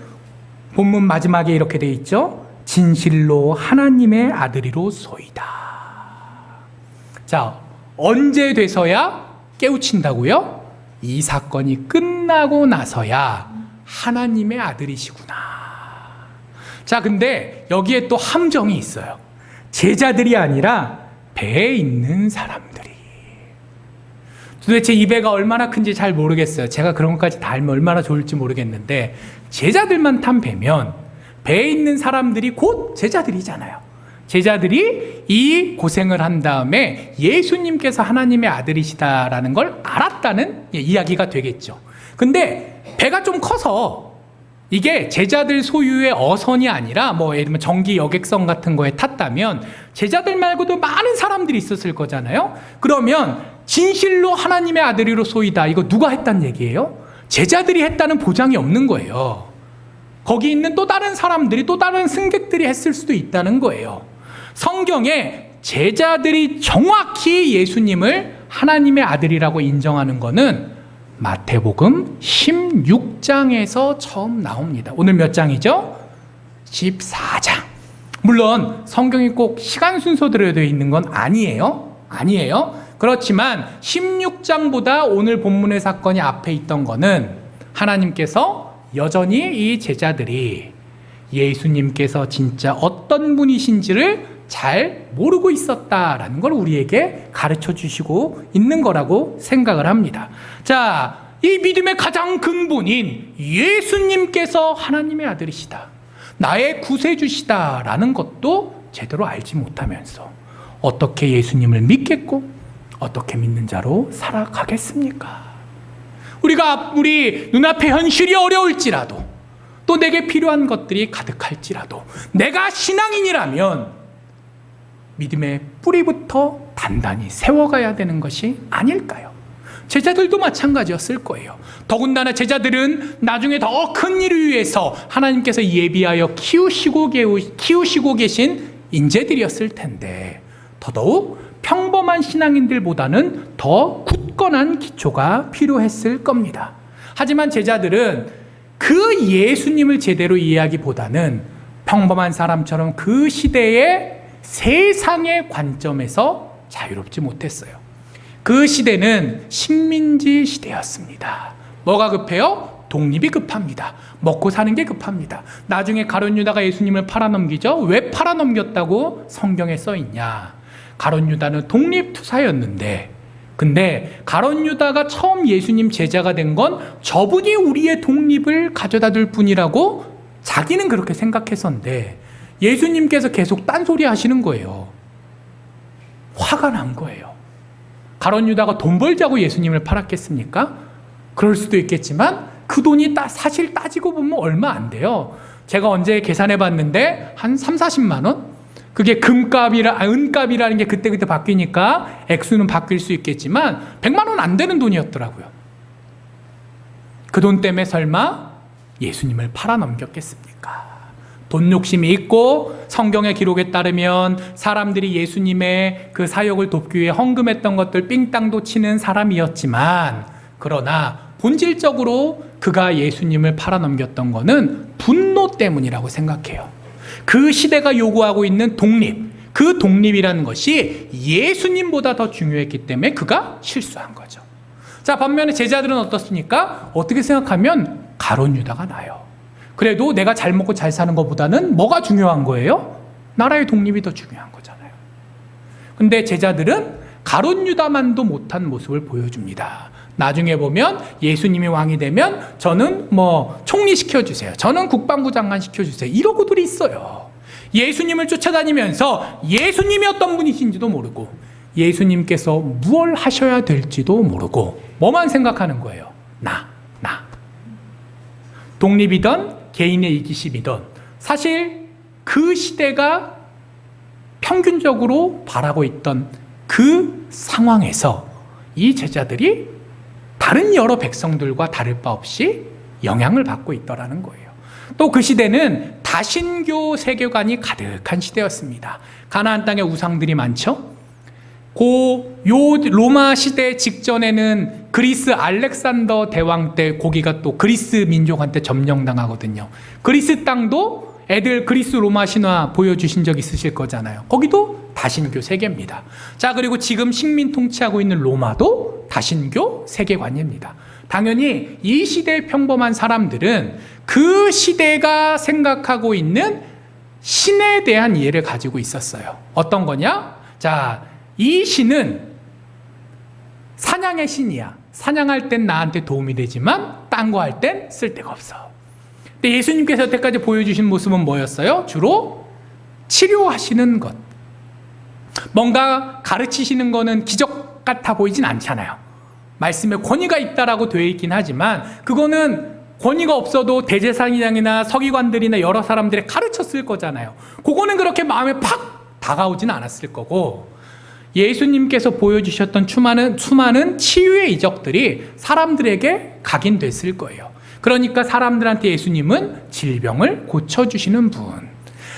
본문 마지막에 이렇게 돼 있죠. 진실로 하나님의 아들이로소이다. 자, 언제 돼서야 깨우친다고요? 이 사건이 끝나고 나서야 하나님의 아들이시구나. 자, 근데 여기에 또 함정이 있어요. 제자들이 아니라 배에 있는 사람들이. 도대체 이 배가 얼마나 큰지 잘 모르겠어요. 제가 그런 것까지 다 알면 얼마나 좋을지 모르겠는데 제자들만 탄 배면 배에 있는 사람들이 곧 제자들이잖아요. 제자들이 이 고생을 한 다음에 예수님께서 하나님의 아들이시다라는 걸 알았다는 이야기가 되겠죠. 근데 배가 좀 커서 이게 제자들 소유의 어선이 아니라 뭐 예를 들면 전기 여객선 같은 거에 탔다면 제자들 말고도 많은 사람들이 있었을 거잖아요. 그러면 진실로 하나님의 아들이로소이다. 이거 누가 했단 얘기예요? 제자들이 했다는 보장이 없는 거예요. 거기 있는 또 다른 사람들이 또 다른 승객들이 했을 수도 있다는 거예요. 성경에 제자들이 정확히 예수님을 하나님의 아들이라고 인정하는 거는 마태복음 16장에서 처음 나옵니다. 오늘 몇 장이죠? 14장. 물론 성경이 꼭 시간 순서대로 되어 있는 건 아니에요. 그렇지만 16장보다 오늘 본문의 사건이 앞에 있던 거는 하나님께서 여전히 이 제자들이 예수님께서 진짜 어떤 분이신지를 잘 모르고 있었다라는 걸 우리에게 가르쳐 주시고 있는 거라고 생각을 합니다. 자, 이 믿음의 가장 근본인 예수님께서 하나님의 아들이시다, 나의 구세주시다라는 것도 제대로 알지 못하면서 어떻게 예수님을 믿겠고 어떻게 믿는 자로 살아가겠습니까? 우리 눈앞에 현실이 어려울지라도 또 내게 필요한 것들이 가득할지라도 내가 신앙인이라면 믿음의 뿌리부터 단단히 세워가야 되는 것이 아닐까요? 제자들도 마찬가지였을 거예요. 더군다나 제자들은 나중에 더 큰 일을 위해서 하나님께서 예비하여 키우시고 계신 인재들이었을 텐데 더더욱 평범한 신앙인들보다는 더 굳건한 기초가 필요했을 겁니다. 하지만 제자들은 그 예수님을 제대로 이해하기보다는 평범한 사람처럼 그 시대의 세상의 관점에서 자유롭지 못했어요. 그 시대는 식민지 시대였습니다. 뭐가 급해요? 독립이 급합니다. 먹고 사는 게 급합니다. 나중에 가룟 유다가 예수님을 팔아넘기죠. 왜 팔아넘겼다고 성경에 써있냐? 가룟 유다는 독립투사였는데, 근데 가룟 유다가 처음 예수님 제자가 된 건 저분이 우리의 독립을 가져다 줄 뿐이라고 자기는 그렇게 생각했었는데, 예수님께서 계속 딴소리 하시는 거예요. 화가 난 거예요. 가룟 유다가 돈 벌자고 예수님을 팔았겠습니까? 그럴 수도 있겠지만 그 돈이 사실 따지고 보면 얼마 안 돼요. 제가 언제 계산해 봤는데 한 3, 40만 원? 그게 은값이라는 게 그때그때 바뀌니까 액수는 바뀔 수 있겠지만 100만 원 안 되는 돈이었더라고요. 그 돈 때문에 설마 예수님을 팔아넘겼겠습니까? 돈 욕심이 있고 성경의 기록에 따르면 사람들이 예수님의 그 사역을 돕기 위해 헌금했던 것들 삥땅도 치는 사람이었지만, 그러나 본질적으로 그가 예수님을 팔아넘겼던 것은 분노 때문이라고 생각해요. 그 시대가 요구하고 있는 독립, 그 독립이라는 것이 예수님보다 더 중요했기 때문에 그가 실수한 거죠. 자, 반면에 제자들은 어떻습니까? 어떻게 생각하면 가룟 유다가 나요. 그래도 내가 잘 먹고 잘 사는 것보다는 뭐가 중요한 거예요? 나라의 독립이 더 중요한 거잖아요. 근데 제자들은 가룟 유다만도 못한 모습을 보여줍니다. 나중에 보면 예수님이 왕이 되면 저는 총리 시켜주세요. 저는 국방부 장관 시켜주세요. 이러고들이 있어요. 예수님을 쫓아다니면서 예수님이 어떤 분이신지도 모르고 예수님께서 무엇을 하셔야 될지도 모르고 뭐만 생각하는 거예요? 나. 독립이든 개인의 이기심이든 사실 그 시대가 평균적으로 바라고 있던 그 상황에서 이 제자들이 다른 여러 백성들과 다를 바 없이 영향을 받고 있더라는 거예요. 또 그 시대는 다신교 세계관이 가득한 시대였습니다. 가나안 땅에 우상들이 많죠. 로마 시대 직전에는 그리스 알렉산더 대왕 때 거기가 또 그리스 민족한테 점령당하거든요. 그리스 땅도 애들 그리스 로마 신화 보여주신 적 있으실 거잖아요. 거기도 다신교 세계입니다. 자, 그리고 지금 식민 통치하고 있는 로마도 다신교 세계관입니다. 당연히 이 시대의 평범한 사람들은 그 시대가 생각하고 있는 신에 대한 이해를 가지고 있었어요. 어떤 거냐? 자, 이 신은 사냥의 신이야. 사냥할 땐 나한테 도움이 되지만 딴 거 할 땐 쓸데가 없어. 근데 예수님께서 여태까지 보여주신 모습은 뭐였어요? 주로 치료하시는 것. 뭔가 가르치시는 거는 기적 같아 보이진 않잖아요. 말씀에 권위가 있다라고 되어 있긴 하지만 그거는 권위가 없어도 대제사장이나 서기관들이나 여러 사람들이 가르쳤을 거잖아요. 그거는 그렇게 마음에 팍 다가오진 않았을 거고, 예수님께서 보여주셨던 수많은 치유의 이적들이 사람들에게 각인됐을 거예요. 그러니까 사람들한테 예수님은 질병을 고쳐주시는 분,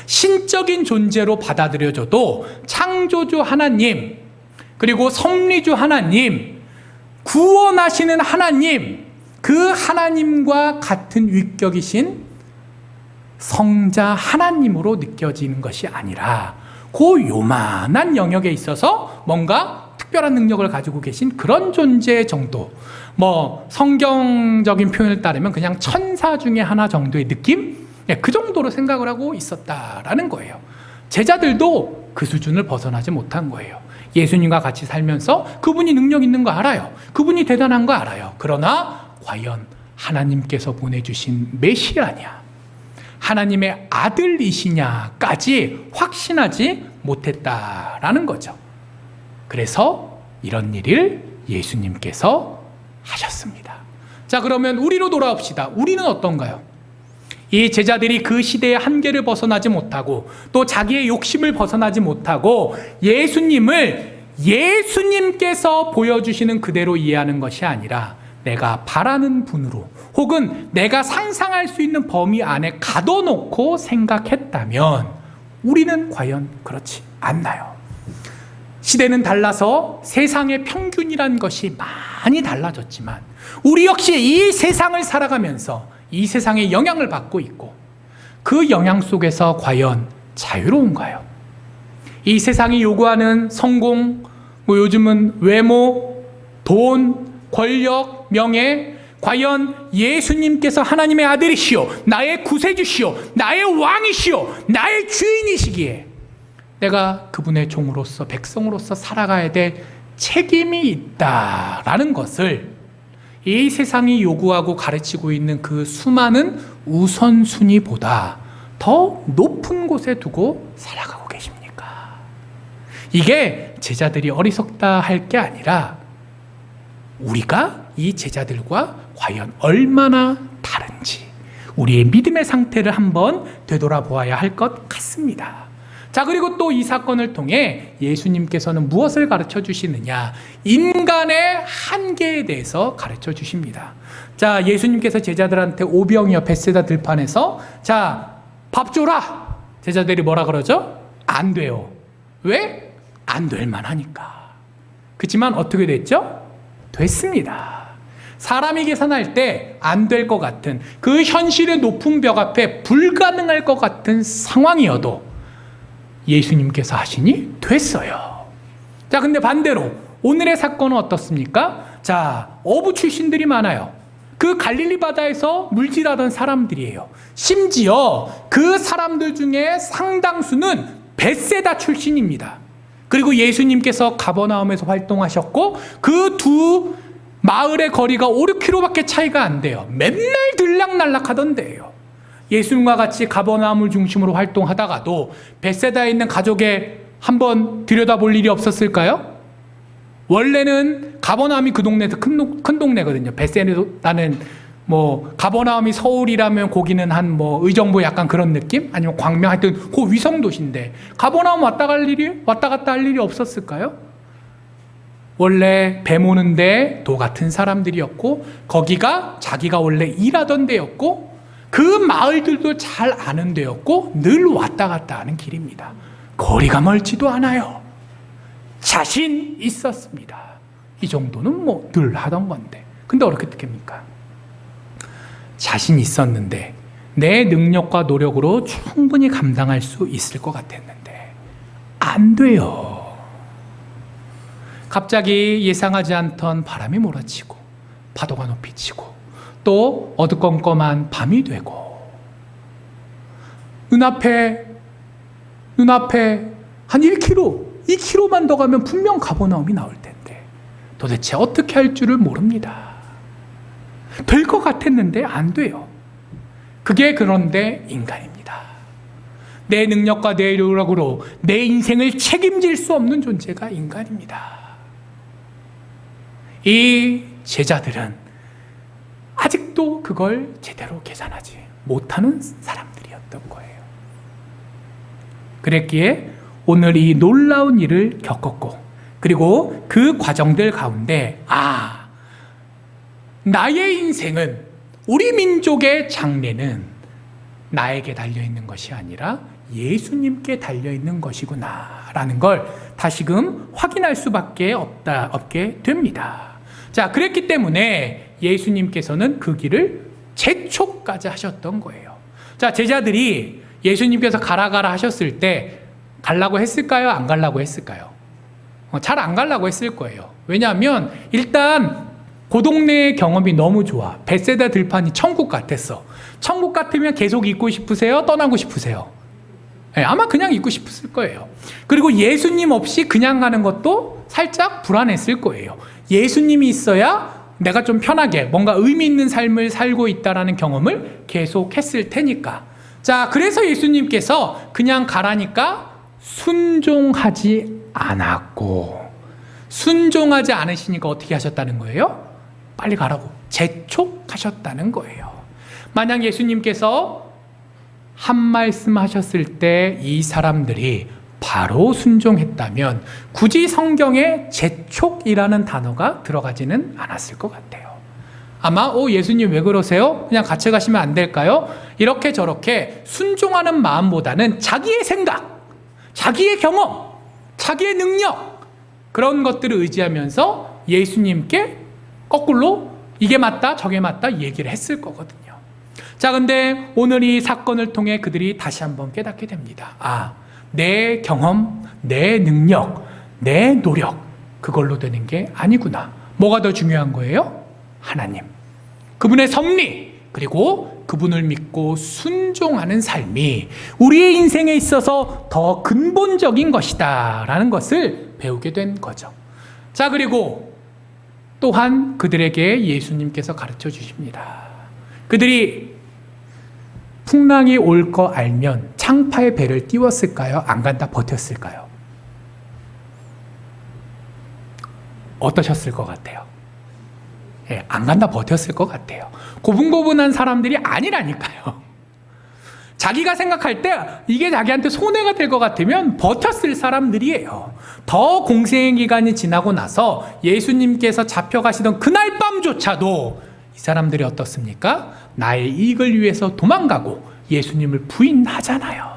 신적인 존재로 받아들여져도 창조주 하나님, 그리고 섭리주 하나님, 구원하시는 하나님, 그 하나님과 같은 위격이신 성자 하나님으로 느껴지는 것이 아니라 그 요만한 영역에 있어서 뭔가 특별한 능력을 가지고 계신 그런 존재 정도, 성경적인 표현을 따르면 그냥 천사 중에 하나 정도의 느낌? 그 정도로 생각을 하고 있었다라는 거예요. 제자들도 그 수준을 벗어나지 못한 거예요. 예수님과 같이 살면서 그분이 능력 있는 거 알아요. 그분이 대단한 거 알아요. 그러나 과연 하나님께서 보내주신 메시아냐, 하나님의 아들이시냐까지 확신하지 못했다라는 거죠. 그래서 이런 일을 예수님께서 하셨습니다. 자, 그러면 우리로 돌아옵시다. 우리는 어떤가요? 이 제자들이 그 시대의 한계를 벗어나지 못하고 또 자기의 욕심을 벗어나지 못하고 예수님께서 보여주시는 그대로 이해하는 것이 아니라 내가 바라는 분으로 혹은 내가 상상할 수 있는 범위 안에 가둬놓고 생각했다면 우리는 과연 그렇지 않나요? 시대는 달라서 세상의 평균이란 것이 많이 달라졌지만 우리 역시 이 세상을 살아가면서 이 세상의 영향을 받고 있고 그 영향 속에서 과연 자유로운가요? 이 세상이 요구하는 성공, 요즘은 외모, 돈, 권력, 명예, 과연 예수님께서 하나님의 아들이시오, 나의 구세주시오, 나의 왕이시오, 나의 주인이시기에 내가 그분의 종으로서 백성으로서 살아가야 될 책임이 있다라는 것을 이 세상이 요구하고 가르치고 있는 그 수많은 우선순위보다 더 높은 곳에 두고 살아가고 계십니까? 이게 제자들이 어리석다 할 게 아니라 우리가 이 제자들과 과연 얼마나 다른지 우리의 믿음의 상태를 한번 되돌아보아야 할 것 같습니다. 자, 그리고 또 이 사건을 통해 예수님께서는 무엇을 가르쳐 주시느냐? 인간의 한계에 대해서 가르쳐 주십니다. 자, 예수님께서 제자들한테 오병이어 벳세다 들판에서 자, 밥 줘라! 제자들이 뭐라 그러죠? 안 돼요. 왜? 안 될 만하니까. 그렇지만 어떻게 됐죠? 됐습니다. 사람이 계산할 때 안 될 것 같은 그 현실의 높은 벽 앞에 불가능할 것 같은 상황이어도 예수님께서 하시니 됐어요. 자, 근데 반대로 오늘의 사건은 어떻습니까? 자, 어부 출신들이 많아요. 그 갈릴리 바다에서 물질하던 사람들이에요. 심지어 그 사람들 중에 상당수는 벳세다 출신입니다. 그리고 예수님께서 가버나움에서 활동하셨고 그 두 마을의 거리가 5, 6km밖에 차이가 안 돼요. 맨날 들락날락하던데요. 예수님과 같이 가버나움을 중심으로 활동하다가도 벳세다에 있는 가족에 한번 들여다볼 일이 없었을까요? 원래는 가버나움이 그 동네에서 큰 동네거든요. 벳세다는 뭐 가버나움이 서울이라면 거기는 한 뭐 의정부 약간 그런 느낌? 아니면 광명, 하여튼 그 위성 도시인데 가버나움 왔다 갔다 할 일이 없었을까요? 원래 배 모는데 도 같은 사람들이었고 거기가 자기가 원래 일하던 데였고 그 마을들도 잘 아는 데였고 늘 왔다 갔다 하는 길입니다. 거리가 멀지도 않아요. 자신 있었습니다. 이 정도는 뭐 늘 하던 건데. 근데 어떻게 됩니까? 자신 있었는데 내 능력과 노력으로 충분히 감당할 수 있을 것 같았는데 안 돼요. 갑자기 예상하지 않던 바람이 몰아치고 파도가 높이 치고 또 어두컴컴한 밤이 되고 눈앞에 한 2km만 더 가면 분명 가버나움이 나올 텐데 도대체 어떻게 할 줄을 모릅니다. 될 것 같았는데 안 돼요. 그게 그런데 인간입니다. 내 능력과 내 노력으로 내 인생을 책임질 수 없는 존재가 인간입니다. 이 제자들은 아직도 그걸 제대로 계산하지 못하는 사람들이었던 거예요. 그랬기에 오늘 이 놀라운 일을 겪었고 그리고 그 과정들 가운데 나의 인생은 우리 민족의 장래는 나에게 달려있는 것이 아니라 예수님께 달려있는 것이구나 라는 걸 다시금 확인할 수밖에 없게 됩니다. 자, 그랬기 때문에 예수님께서는 그 길을 재촉까지 하셨던 거예요. 자, 제자들이 예수님께서 가라 하셨을 때 가려고 했을까요? 안 가려고 했을까요? 잘 안 가려고 했을 거예요. 왜냐하면 일단 그 동네의 경험이 너무 좋아. 벳세다 들판이 천국 같았어. 천국 같으면 계속 있고 싶으세요? 떠나고 싶으세요? 네, 아마 그냥 있고 싶었을 거예요. 그리고 예수님 없이 그냥 가는 것도 살짝 불안했을 거예요. 예수님이 있어야 내가 좀 편하게 뭔가 의미 있는 삶을 살고 있다라는 경험을 계속 했을 테니까. 자, 그래서 예수님께서 그냥 가라니까 순종하지 않았고, 순종하지 않으시니까 어떻게 하셨다는 거예요? 빨리 가라고 재촉하셨다는 거예요. 만약 예수님께서 한 말씀 하셨을 때 이 사람들이 바로 순종했다면 굳이 성경에 재촉이라는 단어가 들어가지는 않았을 것 같아요. 아마 예수님 왜 그러세요? 그냥 같이 가시면 안 될까요? 이렇게 저렇게 순종하는 마음보다는 자기의 생각, 자기의 경험, 자기의 능력, 그런 것들을 의지하면서 예수님께 거꾸로 이게 맞다 저게 맞다 얘기를 했을 거거든요. 자, 근데 오늘 이 사건을 통해 그들이 다시 한번 깨닫게 됩니다. 아, 내 경험, 내 능력, 내 노력 그걸로 되는 게 아니구나. 뭐가 더 중요한 거예요? 하나님, 그분의 섭리, 그리고 그분을 믿고 순종하는 삶이 우리의 인생에 있어서 더 근본적인 것이다 라는 것을 배우게 된 거죠. 자, 그리고 또한 그들에게 예수님께서 가르쳐 주십니다. 그들이 풍랑이 올 거 알면 창파의 배를 띄웠을까요? 안 간다 버텼을까요? 어떠셨을 것 같아요? 예, 안 간다 버텼을 것 같아요. 고분고분한 사람들이 아니라니까요. 자기가 생각할 때 이게 자기한테 손해가 될 것 같으면 버텼을 사람들이에요. 더 공생의 기간이 지나고 나서 예수님께서 잡혀가시던 그날 밤조차도 이 사람들이 어떻습니까? 나의 이익을 위해서 도망가고 예수님을 부인하잖아요.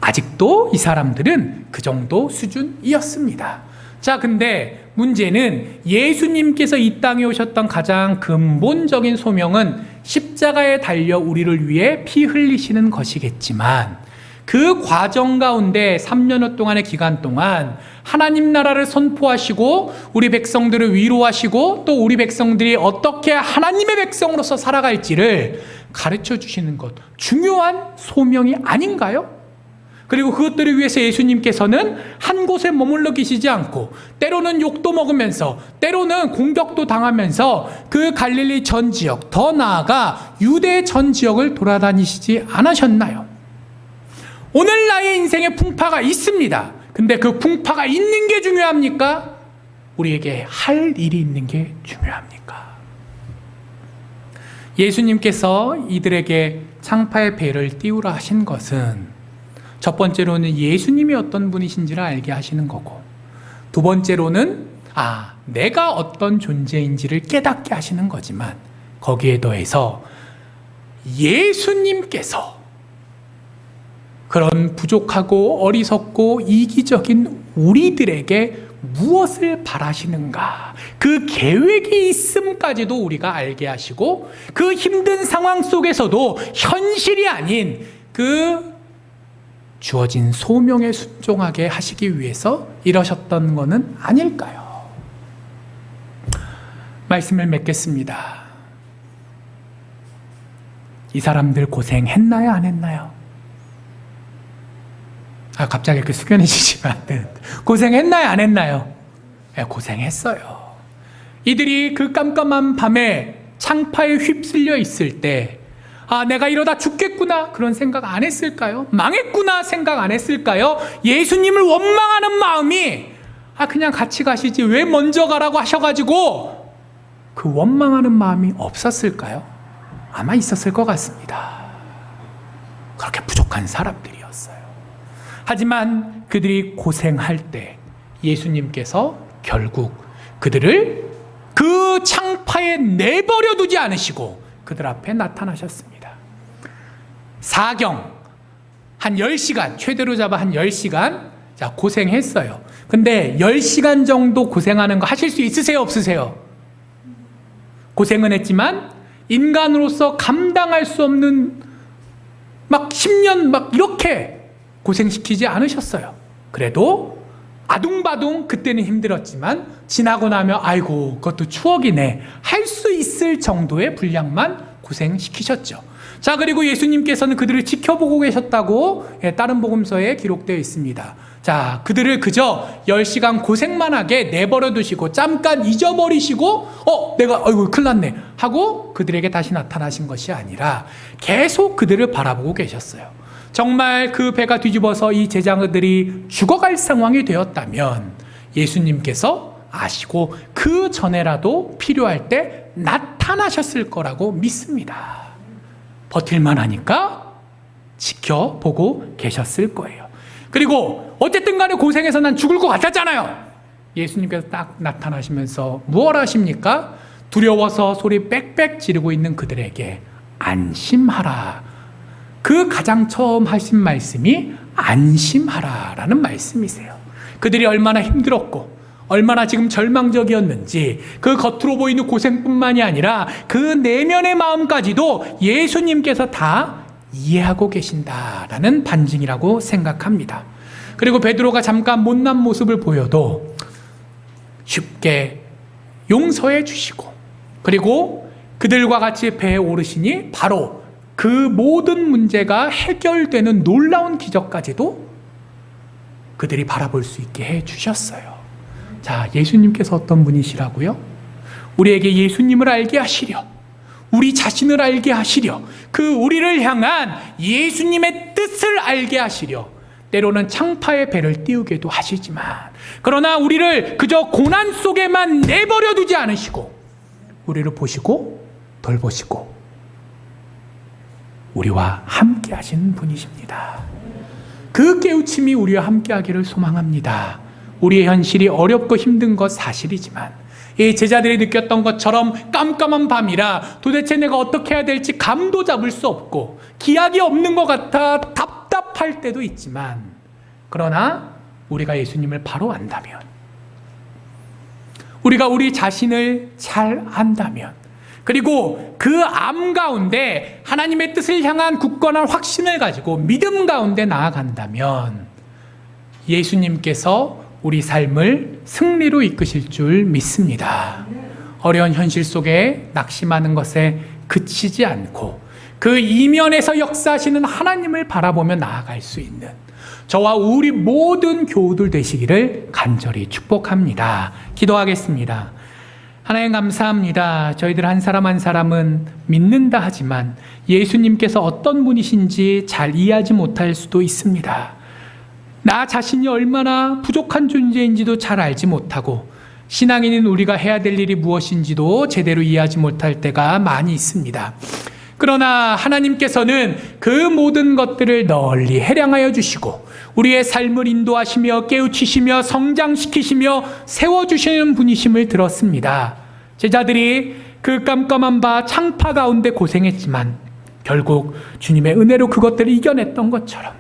아직도 이 사람들은 그 정도 수준이었습니다. 자, 근데 문제는 예수님께서 이 땅에 오셨던 가장 근본적인 소명은 십자가에 달려 우리를 위해 피 흘리시는 것이겠지만 그 과정 가운데 3년여 동안의 기간 동안 하나님 나라를 선포하시고 우리 백성들을 위로하시고 또 우리 백성들이 어떻게 하나님의 백성으로서 살아갈지를 가르쳐 주시는 것, 중요한 소명이 아닌가요? 그리고 그것들을 위해서 예수님께서는 한 곳에 머물러 계시지 않고 때로는 욕도 먹으면서 때로는 공격도 당하면서 그 갈릴리 전 지역, 더 나아가 유대 전 지역을 돌아다니시지 않으셨나요? 오늘 나의 인생에 풍파가 있습니다. 근데 그 풍파가 있는 게 중요합니까? 우리에게 할 일이 있는 게 중요합니까? 예수님께서 이들에게 창파의 배를 띄우라 하신 것은 첫 번째로는 예수님이 어떤 분이신지를 알게 하시는 거고, 두 번째로는 내가 어떤 존재인지를 깨닫게 하시는 거지만, 거기에 더해서 예수님께서 그런 부족하고 어리석고 이기적인 우리들에게 무엇을 바라시는가, 그 계획이 있음까지도 우리가 알게 하시고, 그 힘든 상황 속에서도 현실이 아닌 그 주어진 소명에 순종하게 하시기 위해서 이러셨던 것은 아닐까요? 말씀을 맺겠습니다. 이 사람들 고생했나요? 안 했나요? 갑자기 이렇게 숙연해지시면 안 되는데. 고생했나요? 안 했나요? 네, 고생했어요. 이들이 그 깜깜한 밤에 창파에 휩쓸려 있을 때 내가 이러다 죽겠구나 그런 생각 안 했을까요? 망했구나 생각 안 했을까요? 예수님을 원망하는 마음이 그냥 같이 가시지 왜 먼저 가라고 하셔가지고 그 원망하는 마음이 없었을까요? 아마 있었을 것 같습니다. 그렇게 부족한 사람들이었어요. 하지만 그들이 고생할 때 예수님께서 결국 그들을 그 창파에 내버려 두지 않으시고 그들 앞에 나타나셨습니다. 사경 한 10시간, 최대로 잡아 한 10시간 고생했어요. 근데 10시간 정도 고생하는 거 하실 수 있으세요? 없으세요? 고생은 했지만 인간으로서 감당할 수 없는 10년 이렇게 고생시키지 않으셨어요. 그래도 아둥바둥 그때는 힘들었지만 지나고 나면 아이고 그것도 추억이네 할 수 있을 정도의 분량만 고생시키셨죠. 자, 그리고 예수님께서는 그들을 지켜보고 계셨다고 다른 복음서에 기록되어 있습니다. 자, 그들을 그저 10시간 고생만 하게 내버려 두시고 잠깐 잊어버리시고 내가 큰일 났네 하고 그들에게 다시 나타나신 것이 아니라 계속 그들을 바라보고 계셨어요. 정말 그 배가 뒤집어서 이 제자들이 죽어갈 상황이 되었다면 예수님께서 아시고 그 전에라도 필요할 때 나타나셨을 거라고 믿습니다. 버틸만 하니까 지켜보고 계셨을 거예요. 그리고 어쨌든 간에 고생해서 난 죽을 것 같았잖아요. 예수님께서 딱 나타나시면서 무엇 하십니까? 두려워서 소리 빽빽 지르고 있는 그들에게 안심하라. 그 가장 처음 하신 말씀이 안심하라라는 말씀이세요. 그들이 얼마나 힘들었고 얼마나 지금 절망적이었는지, 그 겉으로 보이는 고생뿐만이 아니라 그 내면의 마음까지도 예수님께서 다 이해하고 계신다라는 반증이라고 생각합니다. 그리고 베드로가 잠깐 못난 모습을 보여도 쉽게 용서해 주시고, 그리고 그들과 같이 배에 오르시니 바로 그 모든 문제가 해결되는 놀라운 기적까지도 그들이 바라볼 수 있게 해 주셨어요. 자, 예수님께서 어떤 분이시라고요? 우리에게 예수님을 알게 하시려, 우리 자신을 알게 하시려, 그 우리를 향한 예수님의 뜻을 알게 하시려, 때로는 창파의 배를 띄우게도 하시지만, 그러나 우리를 그저 고난 속에만 내버려 두지 않으시고 우리를 보시고 돌보시고 우리와 함께 하시는 분이십니다. 그 깨우침이 우리와 함께 하기를 소망합니다. 우리의 현실이 어렵고 힘든 것 사실이지만, 이 제자들이 느꼈던 것처럼 깜깜한 밤이라 도대체 내가 어떻게 해야 될지 감도 잡을 수 없고 기약이 없는 것 같아 답답할 때도 있지만, 그러나 우리가 예수님을 바로 안다면, 우리가 우리 자신을 잘 안다면, 그리고 그 암 가운데 하나님의 뜻을 향한 굳건한 확신을 가지고 믿음 가운데 나아간다면 예수님께서 우리 삶을 승리로 이끄실 줄 믿습니다. 어려운 현실 속에 낙심하는 것에 그치지 않고 그 이면에서 역사하시는 하나님을 바라보며 나아갈 수 있는 저와 우리 모든 교우들 되시기를 간절히 축복합니다. 기도하겠습니다. 하나님 감사합니다. 저희들 한 사람 한 사람은 믿는다 하지만 예수님께서 어떤 분이신지 잘 이해하지 못할 수도 있습니다. 나 자신이 얼마나 부족한 존재인지도 잘 알지 못하고 신앙인인 우리가 해야 될 일이 무엇인지도 제대로 이해하지 못할 때가 많이 있습니다. 그러나 하나님께서는 그 모든 것들을 널리 해량하여 주시고 우리의 삶을 인도하시며 깨우치시며 성장시키시며 세워주시는 분이심을 들었습니다. 제자들이 그 깜깜한 바 창파 가운데 고생했지만 결국 주님의 은혜로 그것들을 이겨냈던 것처럼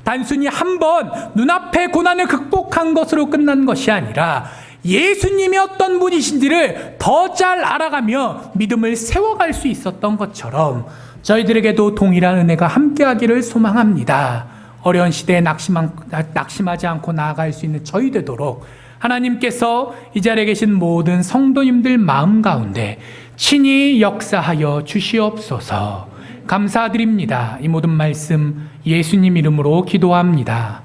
단순히 한 번 눈앞의 고난을 극복한 것으로 끝난 것이 아니라 예수님이 어떤 분이신지를 더 잘 알아가며 믿음을 세워갈 수 있었던 것처럼 저희들에게도 동일한 은혜가 함께하기를 소망합니다. 어려운 시대에 낙심하지 않고 나아갈 수 있는 저희 되도록 하나님께서 이 자리에 계신 모든 성도님들 마음 가운데 친히 역사하여 주시옵소서. 감사드립니다. 이 모든 말씀 예수님 이름으로 기도합니다.